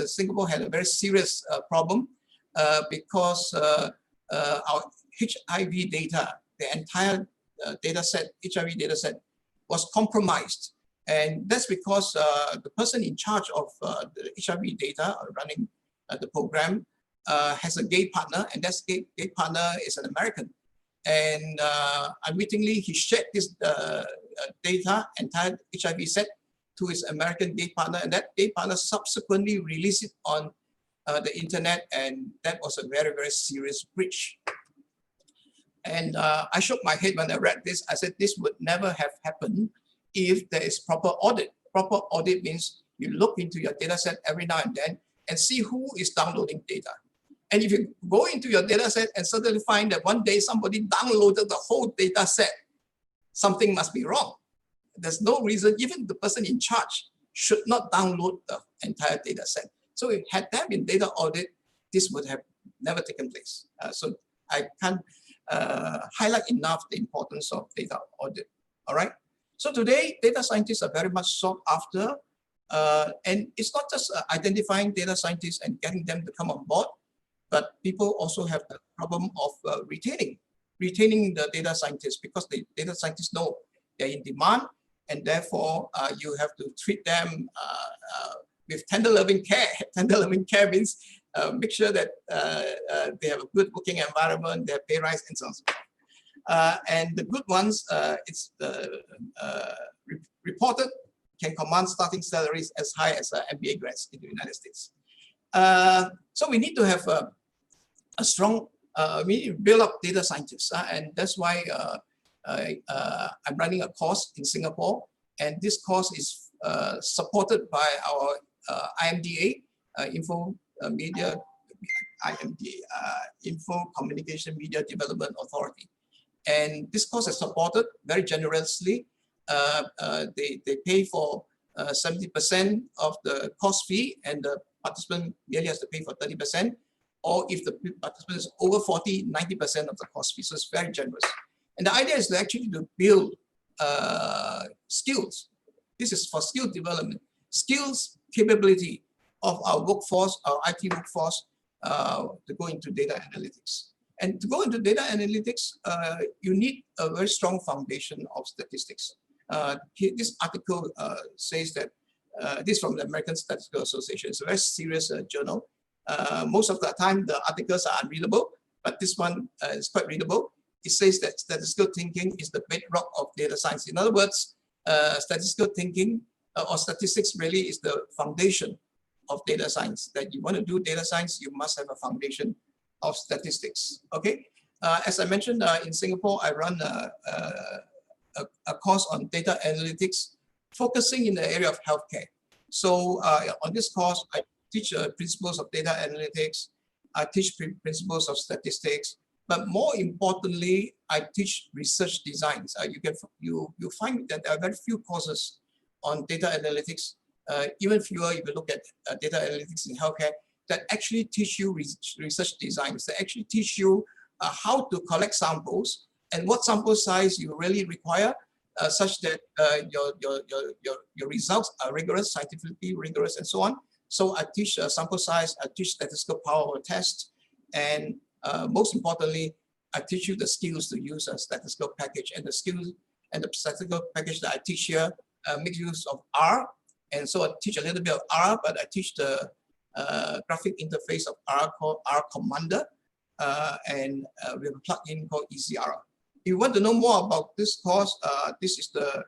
Singapore had a very serious problem because our HIV data, the entire HIV data set was compromised. And that's because the person in charge of the HIV data running the program has a gay partner, and that gay partner is an American. And unwittingly, he shared this data, entire HIV set, to his American gay partner, and that gay partner subsequently released it on the internet, and that was a very, very serious breach. And I shook my head when I read this. I said, this would never have happened if there is proper audit. Proper audit means you look into your data set every now and then and see who is downloading data. And if you go into your data set and suddenly find that one day somebody downloaded the whole data set, something must be wrong. There's no reason, even the person in charge should not download the entire data set. So if had there been data audit, this would have never taken place. So I can't highlight enough the importance of data audit, all right? So today, data scientists are very much sought after, and it's not just identifying data scientists and getting them to come on board. but people also have the problem of retaining the data scientists, because the data scientists know they're in demand, and therefore you have to treat them with tender loving care. Tender loving care means make sure that they have a good working environment, their pay rise, and so on. And the good ones, it's reported can command starting salaries as high as MBA grads in the United States. So we need to have a strong, we need to build up data scientists, and that's why I'm running a course in Singapore, and this course is supported by our IMDA, Info Communication Media Development Authority. And this course is supported very generously. They pay for 70% of the course fee, and the participant merely has to pay for 30%. Or if the participant is over 40, 90% of the course fee. So it's very generous. And the idea is to actually to build skills. This is for skill development, skills capability of our workforce, our IT workforce, to go into data analytics. And to go into data analytics, you need a very strong foundation of statistics. This article says that this is from the American Statistical Association. It's a very serious journal. Most of the time, the articles are unreadable, but this one is quite readable. It says that statistical thinking is the bedrock of data science. In other words, statistical thinking or statistics really is the foundation of data science. That you want to do data science, you must have a foundation of statistics. Okay. As I mentioned, in Singapore, I run a course on data analytics, focusing in the area of healthcare. So on this course, I teach principles of data analytics. I teach principles of statistics. But more importantly, I teach research designs. You find that there are very few courses on data analytics, even fewer if you look at data analytics in healthcare, that actually teach you research designs, that actually teach you how to collect samples and what sample size you really require, such that your results are rigorous, scientifically rigorous, and so on. So I teach sample size, I teach statistical power of a test, and most importantly, I teach you the skills to use a statistical package. And the skills and the statistical package that I teach here makes use of R. And so I teach a little bit of R, but I teach the graphic interface of R called R Commander, and we have a plugin called ECR. If you want to know more about this course, this is the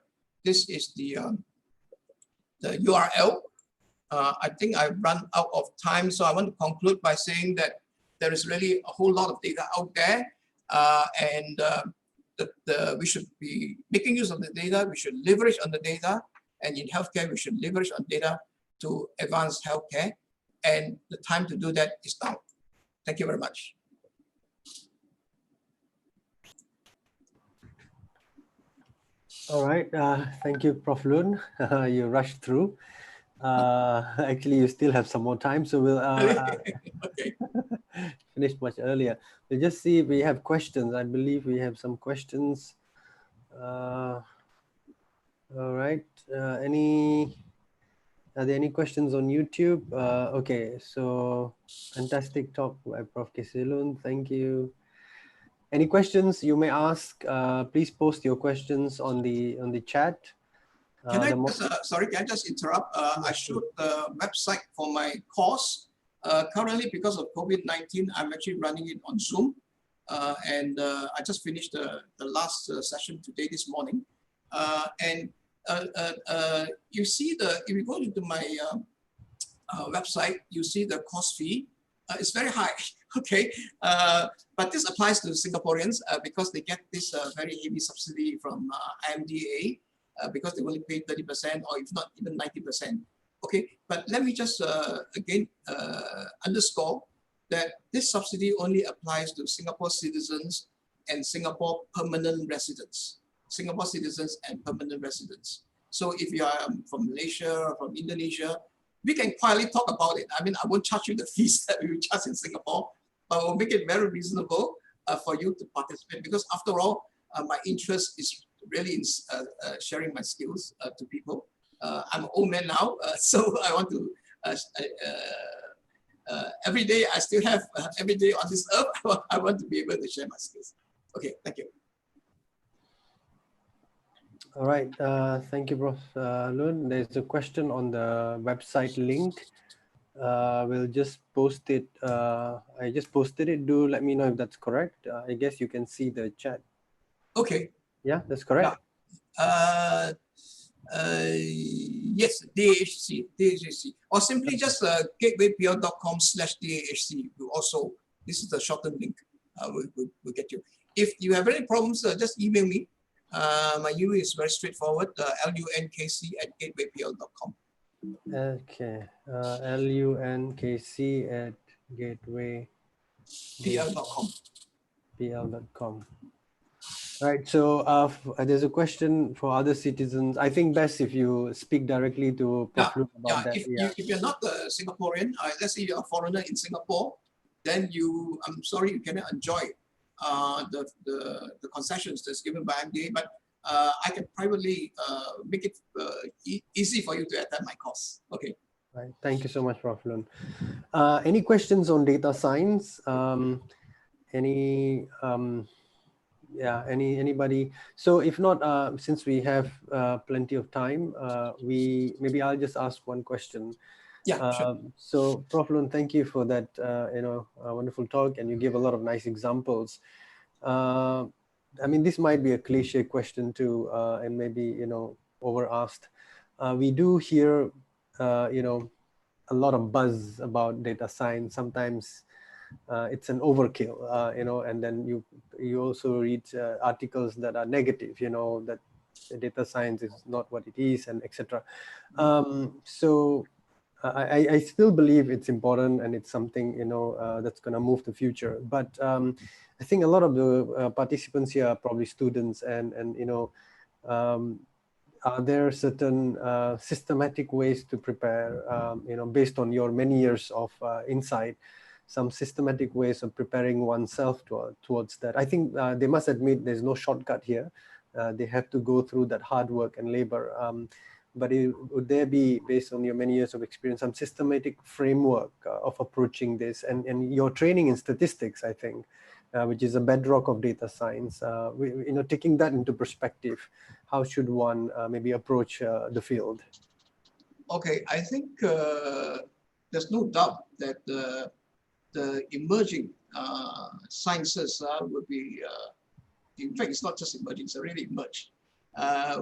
URL. I think I run out of time, so I want to conclude by saying that there is really a whole lot of data out there, and we should be making use of the data. We should leverage on the data, and in healthcare, we should leverage on data to advance healthcare, and the time to do that is now. Thank you very much. All right, thank you, Prof. Lun. You rushed through. Actually, you still have some more time, so we'll Okay. finish much earlier. We'll just see if we have questions. I believe we have some questions. All right. Are there any questions on YouTube? Okay, so fantastic talk by Prof. Kesilun. Thank you. Any questions you may ask? Please post your questions on the chat. Can I just, sorry, can I just interrupt? I showed the website for my course. Currently, because of COVID-19, I'm actually running it on Zoom. And I just finished the last session today, this morning. You see if you go into my website, you see the course fee. It's very high, okay? But this applies to Singaporeans because they get this very heavy subsidy from IMDA. Because they only pay 30% or if not even 90%. Okay, but let me just again underscore that this subsidy only applies to Singapore citizens and Singapore permanent residents. Singapore citizens and permanent residents. So if you are from Malaysia or from Indonesia, we can quietly talk about it. I mean, I won't charge you the fees that we charge in Singapore, but we'll make it very reasonable for you to participate, because after all, my interest is really in sharing my skills to people. I'm an old man now, so I want to every day I still have, every day on this earth, I want to be able to share my skills. Okay, thank you. All right, thank you, Prof. Lun. There's a question on the website link. We'll just post it. I just posted it. Do let me know if that's correct. I guess you can see the chat. Okay. Yeah, that's correct. Yeah. Yes, DAHC, or simply just gatewaypl.com/DAHC. Also, this is the shortened link. We'll get you. If you have any problems, just email me. My email is very straightforward, lunkc@gatewaypl.com. Okay, lunkc@gatewaypl.com. Right, so there's a question for other citizens. I think best if you speak directly to Prof. Luke about that. If you're not a Singaporean, let's say you're a foreigner in Singapore, then I'm sorry, you cannot enjoy the concessions that's given by MDA, but I can privately make it easy for you to attend my course. Okay. Right. Thank you so much, Prof. Lun. Any questions on data science? Anybody? So if not, since we have plenty of time, maybe I'll just ask one question. Yeah, sure. So Prof. Lun, thank you for that wonderful talk, and you gave a lot of nice examples. I mean, this might be a cliche question too, and maybe over asked. We do hear a lot of buzz about data science. Sometimes it's an overkill, and then you also read articles that are negative, that data science is not what it is, and etc. So I still believe it's important, and it's something that's going to move the future. But I think a lot of the participants here are probably students, and are there certain systematic ways to prepare, based on your many years of insight, some systematic ways of preparing oneself towards that? I think they must admit there's no shortcut here. They have to go through that hard work and labor. But would there be, based on your many years of experience, some systematic framework of approaching this, and your training in statistics, I think, which is a bedrock of data science, taking that into perspective, how should one maybe approach the field? Okay, I think there's no doubt that the emerging sciences would be, in fact, it's not just emerging, it's already emerged,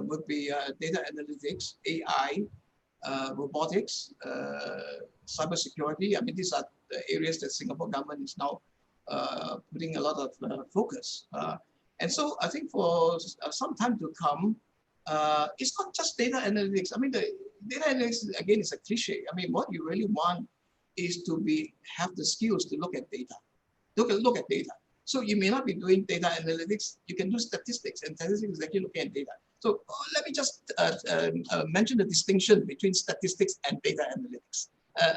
would be data analytics, AI, robotics, cybersecurity. I mean, these are the areas that Singapore government is now putting a lot of focus. And so I think for some time to come, it's not just data analytics. I mean, the data analytics, again, is a cliche. I mean, what you really want is to have the skills to look at data. Look at data. So you may not be doing data analytics. You can do statistics, and statistics is actually looking at data. So let me just mention the distinction between statistics and data analytics.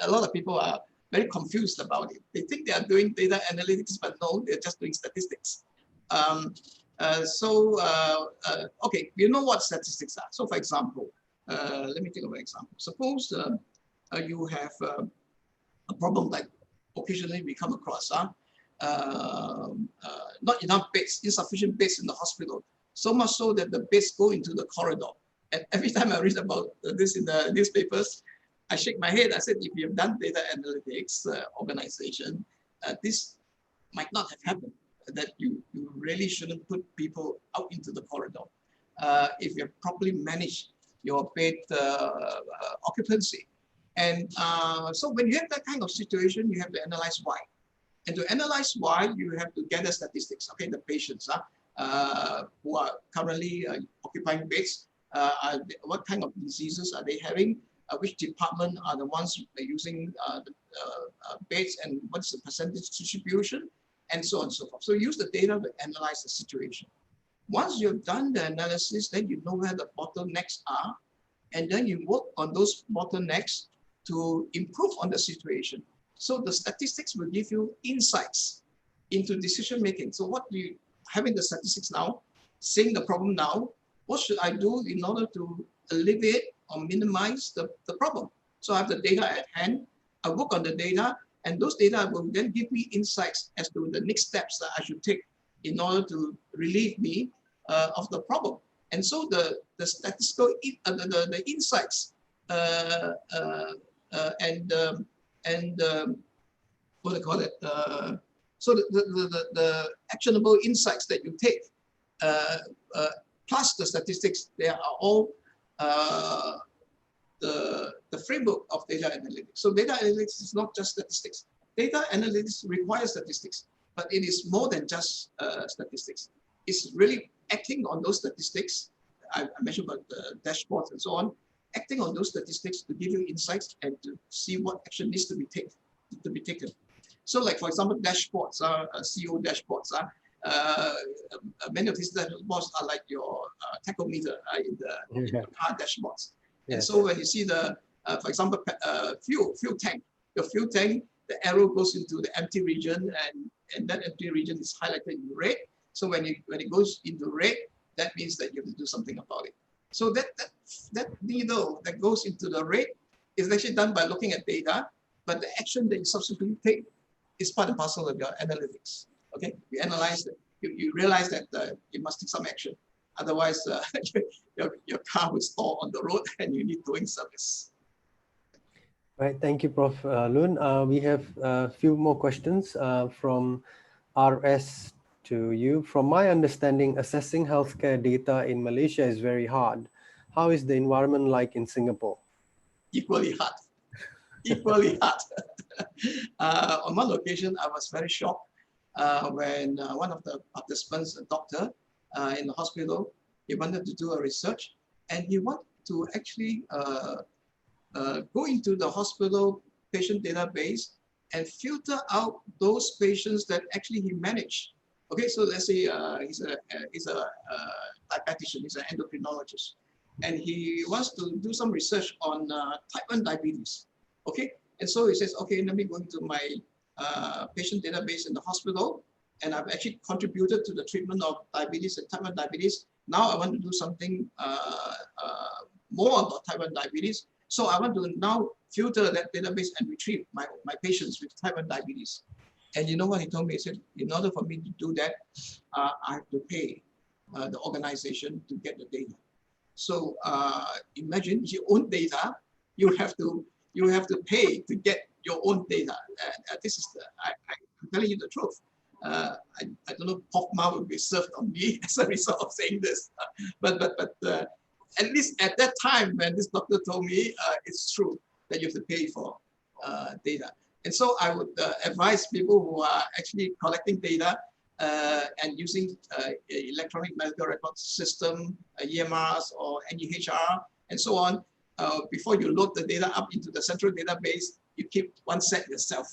A lot of people are very confused about it. They think they are doing data analytics, but no, they're just doing statistics. Okay, you know what statistics are. So for example, let me think of an example. Suppose you have a problem like occasionally we come across, not enough beds, insufficient beds in the hospital, so much so that the beds go into the corridor. And every time I read about this in the newspapers, I shake my head. I said, if you've done data analytics organization, this might not have happened, that you really shouldn't put people out into the corridor. If you properly manage your bed occupancy. And so when you have that kind of situation, you have to analyze why. And to analyze why, you have to gather statistics. Okay, the patients who are currently occupying beds, what kind of diseases are they having? Which department are the ones using the beds, and what's the percentage distribution, and so on and so forth. So use the data to analyze the situation. Once you've done the analysis, then you know where the bottlenecks are, and then you work on those bottlenecks to improve on the situation. So the statistics will give you insights into decision making. So what do you, having the statistics now, seeing the problem now, what should I do in order to alleviate or minimize the problem? So I have the data at hand, I work on the data, And those data will then give me insights as to the next steps that I should take in order to relieve me of the problem. And so the statistical, the insights what do you call it? So the actionable insights that you take, plus the statistics, they are all the framework of data analytics. So data analytics is not just statistics. Data analytics requires statistics, but it is more than just statistics. It's really acting on those statistics. I mentioned about the dashboards and so on, acting on those statistics to give you insights and to see what action needs to be taken. So like, for example, dashboards are CO dashboards are, many of these dashboards are like your tachometer in the car dashboards. And so when you see the, for example, fuel tank, your fuel tank, the arrow goes into the empty region, and that empty region is highlighted in red. So when it goes into red, that means that you have to do something about it. So that needle that goes into the red is actually done by looking at data, but the action that you subsequently take is part and parcel of your analytics. Okay, you analyze it, you realize that you must take some action. Otherwise, your car will stall on the road and you need towing service. Right, thank you, Prof. Loon. We have a few more questions from RS to you. From my understanding, assessing healthcare data in Malaysia is very hard. How is the environment like in Singapore? Equally hard. Equally hard. On one occasion, I was very shocked when one of the participants, a doctor in the hospital, he wanted to do a research, and he wanted to actually go into the hospital patient database and filter out those patients that actually he managed. Okay, so let's say he's a dietitian, he's an endocrinologist, and he wants to do some research on type 1 diabetes. Okay, and so he says, okay, let me go into my patient database in the hospital, and I've actually contributed to the treatment of diabetes and type 1 diabetes. Now I want to do something more about type 1 diabetes. So I want to now filter that database and retrieve my patients with type 1 diabetes. And you know what he told me? He said, in order for me to do that, I have to pay the organization to get the data. So imagine your own data, you have to pay to get your own data. This is I'm telling you the truth. I don't know, Prof Ma will be served on me as a result of saying this, but at least at that time when this doctor told me, it's true that you have to pay for data. And so I would advise people who are actually collecting data and using electronic medical record system, EMRs or NEHR, and so on, before you load the data up into the central database, you keep one set yourself,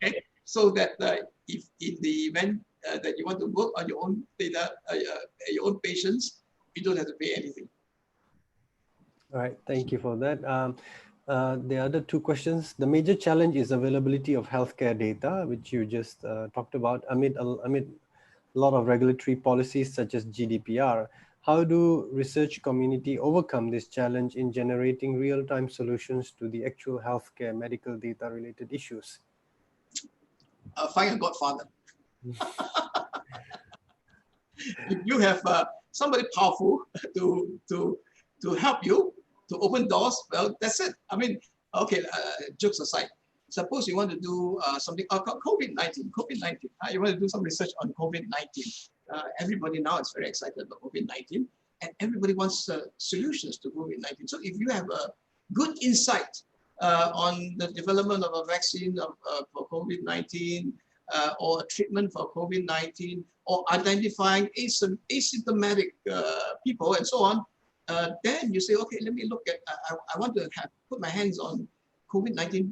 okay? So that if in the event that you want to work on your own data, your own patients, you don't have to pay anything. All right, thank you for that. The other two questions, the major challenge is availability of healthcare data, which you just talked about amid a lot of regulatory policies such as GDPR. How do research community overcome this challenge in generating real-time solutions to the actual healthcare medical data related issues? Find a godfather. If you have somebody powerful to help you to open doors, well, that's it. I mean, okay, jokes aside, suppose you want to do something called COVID-19. You want to do some research on COVID-19. Everybody now is very excited about COVID-19, and everybody wants solutions to COVID-19. So if you have a good insight on the development of a vaccine for COVID-19 or a treatment for COVID-19, or identifying asymptomatic people and so on, then you say, okay, let me look at, I want to put my hands on COVID-19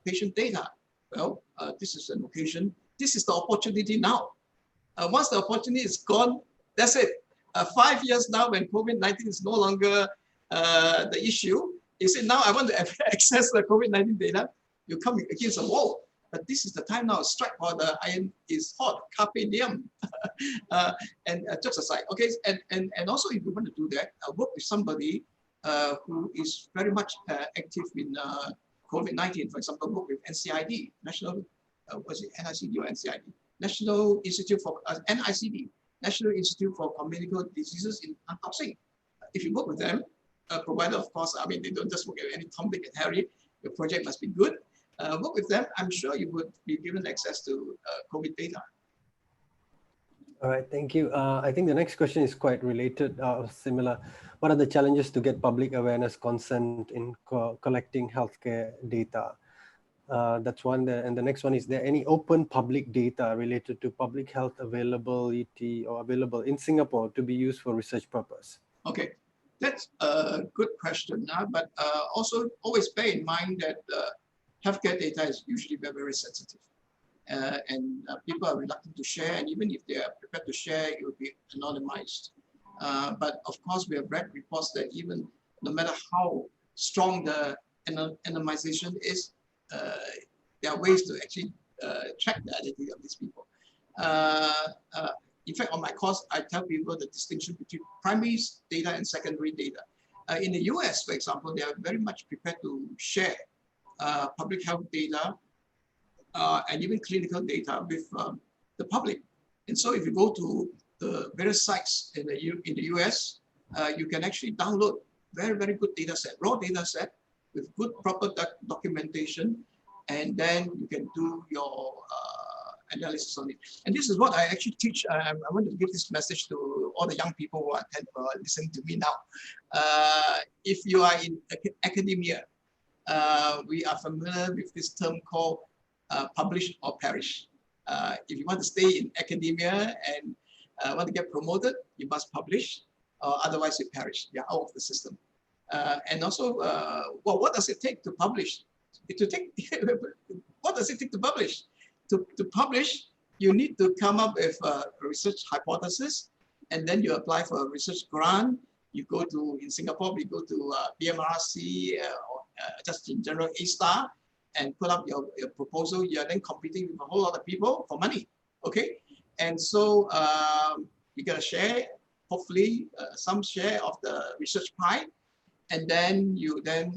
patient data. Well, this is an occasion. This is the opportunity now. Once the opportunity is gone, that's it. 5 years now, when COVID-19 is no longer the issue, you say, now I want to access the COVID-19 data, you come against a wall. But this is the time now, strike while the iron is hot, carpe diem. And jokes aside, okay, and also if you want to do that, work with somebody who is very much active in COVID-19, for example, work with NCID, National, was it NICD or NCID? National Institute for, NICD, National Institute for Communicable Diseases in Unboxing. If you work with them, provided, of course, I mean, they don't just work at any Tom, Dick, and Harry. Your project must be good. Work with them, I'm sure you would be given access to COVID data. All right, thank you. I think the next question is quite related, similar. What are the challenges to get public awareness consent in collecting healthcare data? That's one. And the next one, is there any open public data related to public health availability or available in Singapore to be used for research purpose? Okay, that's a good question, but also always bear in mind that healthcare data is usually very, very sensitive. And people are reluctant to share, and even if they are prepared to share, it will be anonymized. But of course, we have read reports that even no matter how strong the anonymization is, there are ways to actually track the identity of these people. In fact, on my course, I tell people the distinction between primary data and secondary data. In the US, for example, they are very much prepared to share public health data and even clinical data with the public. And so if you go to the various sites in the US, you can actually download very, very good data set, raw data set with good proper documentation, and then you can do your analysis on it. And this is what I actually teach. I want to give this message to all the young people who are listening to me now. If you are in academia, we are familiar with this term called publish or perish. If you want to stay in academia and want to get promoted, you must publish, otherwise you perish. You're out of the system. And also, well, what does it take to publish? What does it take to publish? To publish, you need to come up with a research hypothesis, and then you apply for a research grant. You go to, in Singapore, we go to BMRC or just in general A-STAR, and put up your proposal. You're then competing with a whole lot of people for money, okay? And so you get a share, hopefully some share of the research pie, and then you then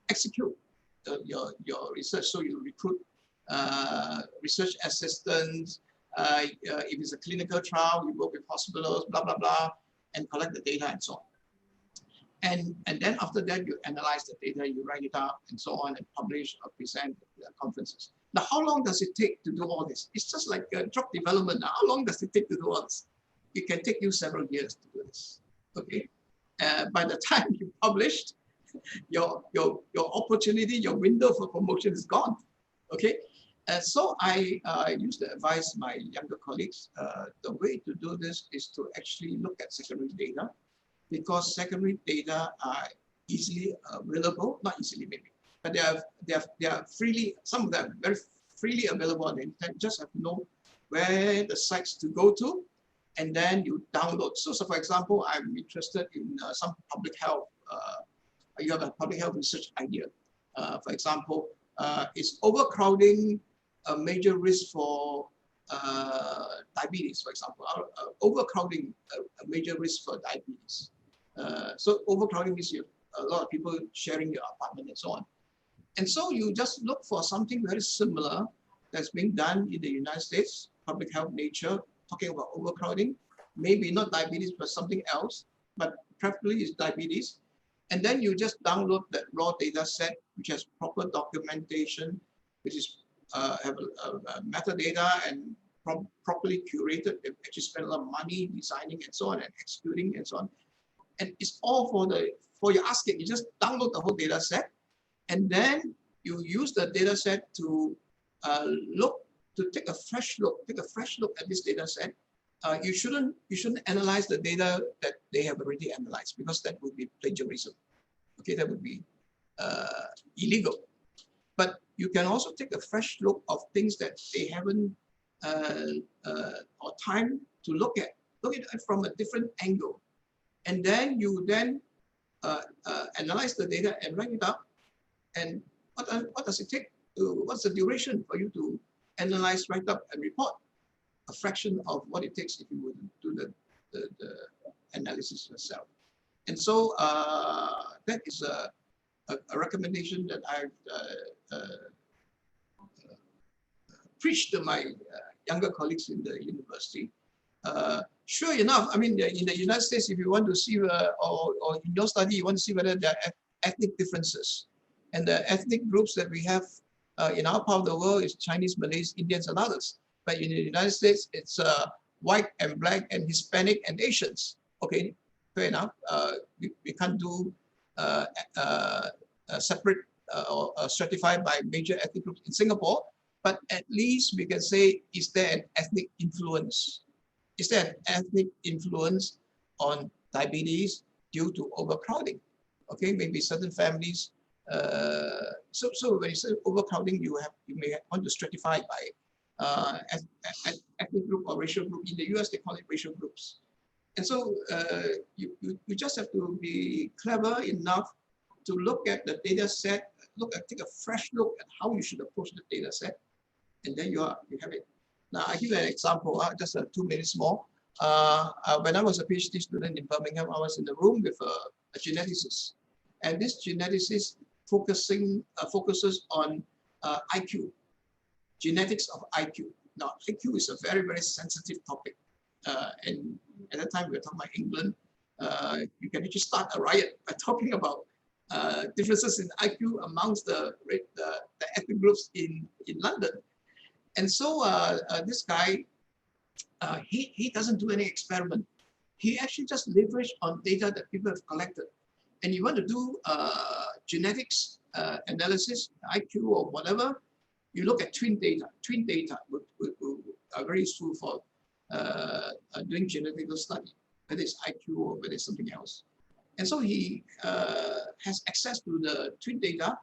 execute your research. So you recruit research assistants. If it's a clinical trial, you work with hospitals, blah, blah, blah, and collect the data and so on. And then after that, you analyze the data, you write it up, and so on, and publish or present at conferences. Now, how long does it take to do all this? It's just like drug development. Now, how long does it take to do all this? It can take you several years to do this. Okay. By the time you published, your opportunity, your window for promotion is gone. Okay. So I used to advise my younger colleagues, the way to do this is to actually look at secondary data, because secondary data are easily available, not easily maybe, but they are freely, some of them very freely available on the internet. Just have to know where the sites to go to, and then you download. So for example, I'm interested in some public health, you have a public health research idea. For example, is overcrowding a major risk for diabetes, for example? Overcrowding a major risk for diabetes. So overcrowding means you have a lot of people sharing your apartment and so on. And so you just look for something very similar that's being done in the United States, public health nature, talking about overcrowding, maybe not diabetes, but something else, but preferably is diabetes. And then you just download that raw data set, which has proper documentation, which is have a metadata and properly curated. They actually spend a lot of money designing and so on and executing and so on. And it's all for your asking. You just download the whole data set, and then you use the data set to take a fresh look at this data set. You shouldn't analyze the data that they have already analyzed, because that would be plagiarism. Okay, that would be illegal. But you can also take a fresh look of things that they haven't or time to look at it from a different angle. And then you analyze the data and write it up. And what does it take? What's the duration for you to analyze, write up, and report? A fraction of what it takes if you would do the analysis yourself. And so that is a recommendation that I've preached to my younger colleagues in the university. Sure enough, I mean, in the United States, if you want to see, or in your study, you want to see whether there are ethnic differences. And the ethnic groups that we have in our part of the world is Chinese, Malays, Indians, and others. But in the United States, it's white and black and Hispanic and Asians. Okay, fair enough. We can't do separate or stratified by major ethnic groups in Singapore, but at least we can say, is there an ethnic influence? Is there an ethnic influence on diabetes due to overcrowding? Okay, maybe certain families. So when you say overcrowding, you may want to stratify by ethnic group or racial group. In the US, they call it racial groups. And so you just have to be clever enough to look at the data set, take a fresh look at how you should approach the data set, and then you have it. Now, I give you an example, just 2 minutes more. When I was a PhD student in Birmingham, I was in the room with a geneticist. And this geneticist focuses on IQ, genetics of IQ. Now, IQ is a very, very sensitive topic. And at that time, we were talking about England. You can actually start a riot by talking about differences in IQ amongst the ethnic groups in London. And so this guy, he doesn't do any experiment. He actually just leverage on data that people have collected. And you want to do genetics analysis, IQ or whatever, you look at twin data. Twin data are very useful for doing genetical study, whether it's IQ or whether it's something else. And so he has access to the twin data,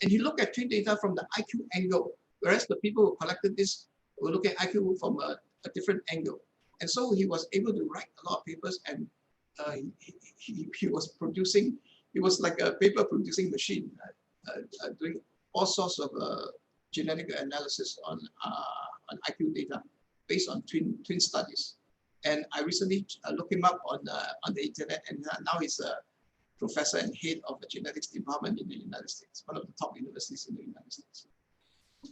and he looked at twin data from the IQ angle, whereas the people who collected this were looking at IQ from a different angle. And so he was able to write a lot of papers, and he was producing, it was like a paper producing machine, doing all sorts of genetic analysis on IQ data based on twin studies. And I recently looked him up on the internet, and now he's a professor and head of the genetics department in the United States, one of the top universities in the United States.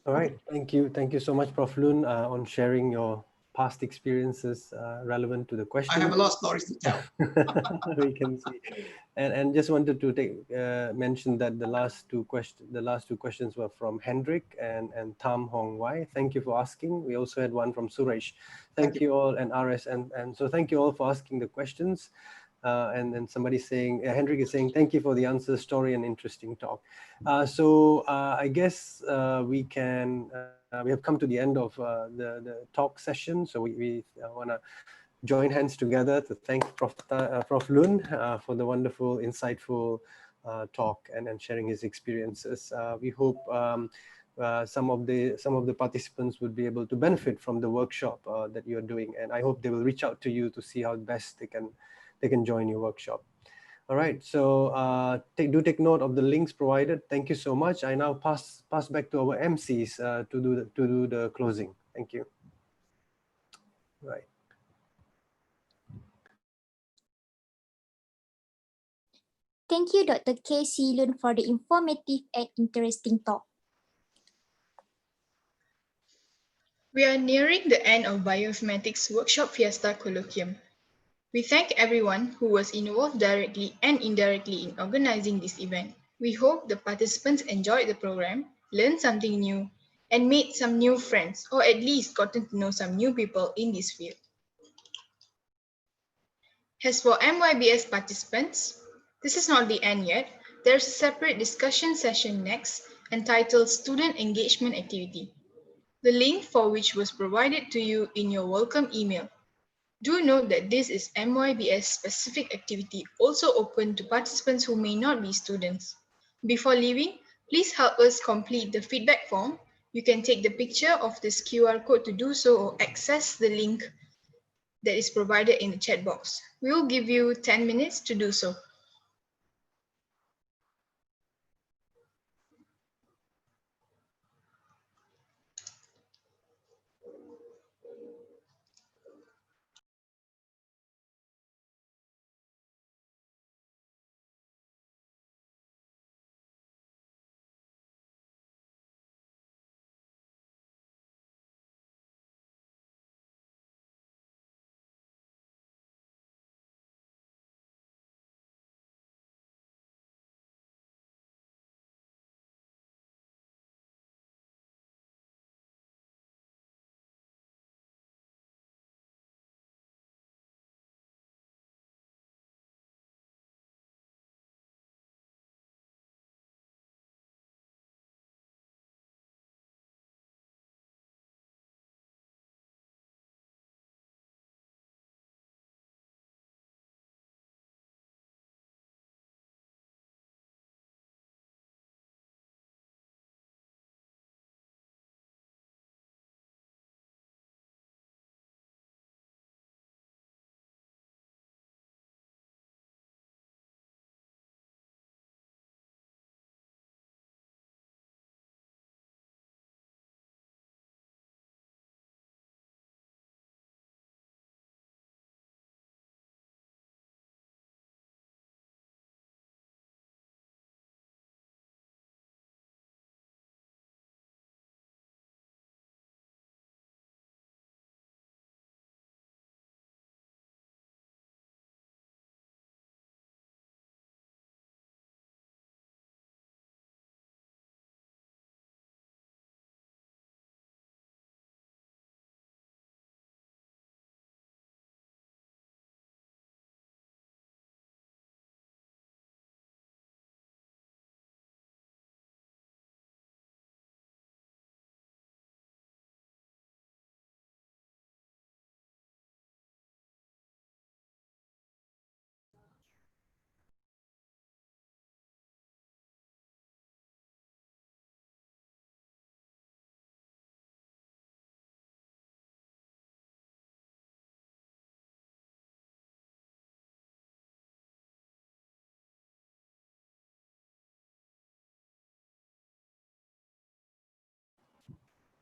All right, thank you so much, Prof. Loon, on sharing your past experiences relevant to the question. I have a lot of stories to tell. We can see, and just wanted to mention that the last two questions were from Hendrik and Tam Hong Wai. Thank you for asking. We also had one from Suresh. Thank you all, and RS, and so thank you all for asking the questions. And then somebody saying, Hendrik is saying, thank you for the answer, story, and interesting talk. So I guess we have come to the end of the talk session. So we want to join hands together to thank Prof. Loon for the wonderful, insightful talk and sharing his experiences. We hope some of the participants would be able to benefit from the workshop that you're doing, and I hope they will reach out to you to see how best they can join your workshop. All right, so do take note of the links provided. Thank you so much. I now pass back to our MCs to do the closing. Thank you. Right. Thank you, Dr. K.C. Loon, for the informative and interesting talk. We are nearing the end of Bioinformatics Workshop Fiesta Colloquium. We thank everyone who was involved directly and indirectly in organizing this event. We hope the participants enjoyed the program, learned something new, and made some new friends, or at least gotten to know some new people in this field. As for MYBS participants, this is not the end yet. There's a separate discussion session next entitled Student Engagement Activity, the link for which was provided to you in your welcome email. Do note that this is MYBS specific activity, also open to participants who may not be students. Before leaving, please help us complete the feedback form. You can take the picture of this QR code to do so, or access the link that is provided in the chat box. We will give you 10 minutes to do so.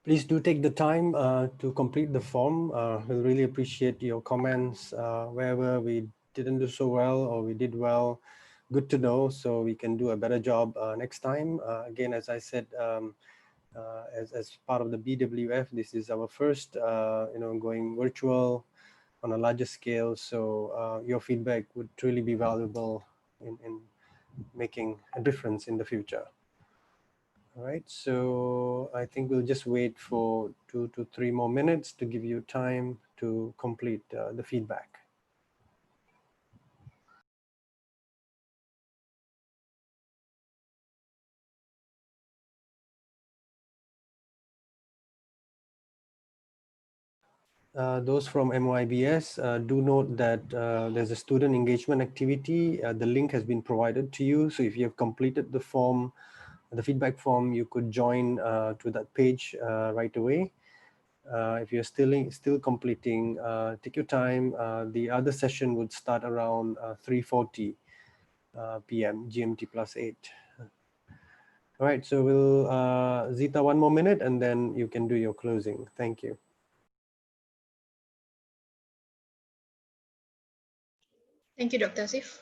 Please do take the time to complete the form. We'll really appreciate your comments wherever we didn't do so well or we did well. Good to know, so we can do a better job next time. Again, as I said, as part of the BWF, this is our first, going virtual on a larger scale. So your feedback would truly be valuable in making a difference in the future. All right, so I think we'll just wait for 2 to 3 more minutes to give you time to complete the feedback. Those from MYBS, do note that there's a student engagement activity. The link has been provided to you. So if you have completed the form, the feedback form, you could join to that page right away. If you're still completing, take your time. The other session would start around 3:40 p.m. GMT +8. All right, so we'll Zita, 1 more minute and then you can do your closing. Thank you. Thank you, Dr. Asif.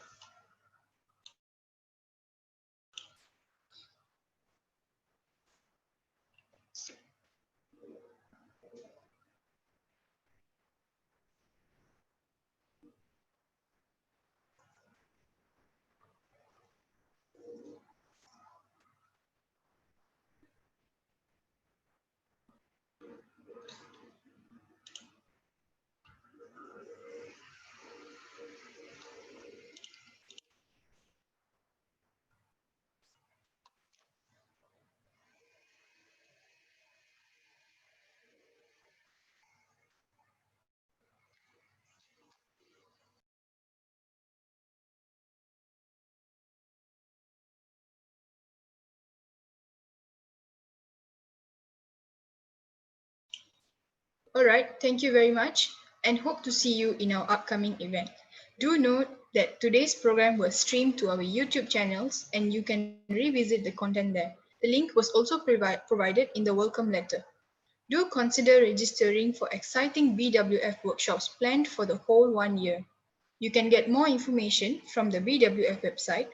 All right, thank you very much and hope to see you in our upcoming event. Do note that today's program was streamed to our YouTube channels and you can revisit the content there. The link was also provided in the welcome letter. Do consider registering for exciting BWF workshops planned for the whole 1 year. You can get more information from the BWF website.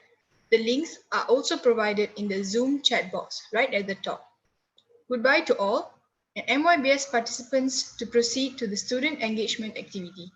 The links are also provided in the Zoom chat box right at the top. Goodbye to all, and MYBS participants to proceed to the student engagement activity.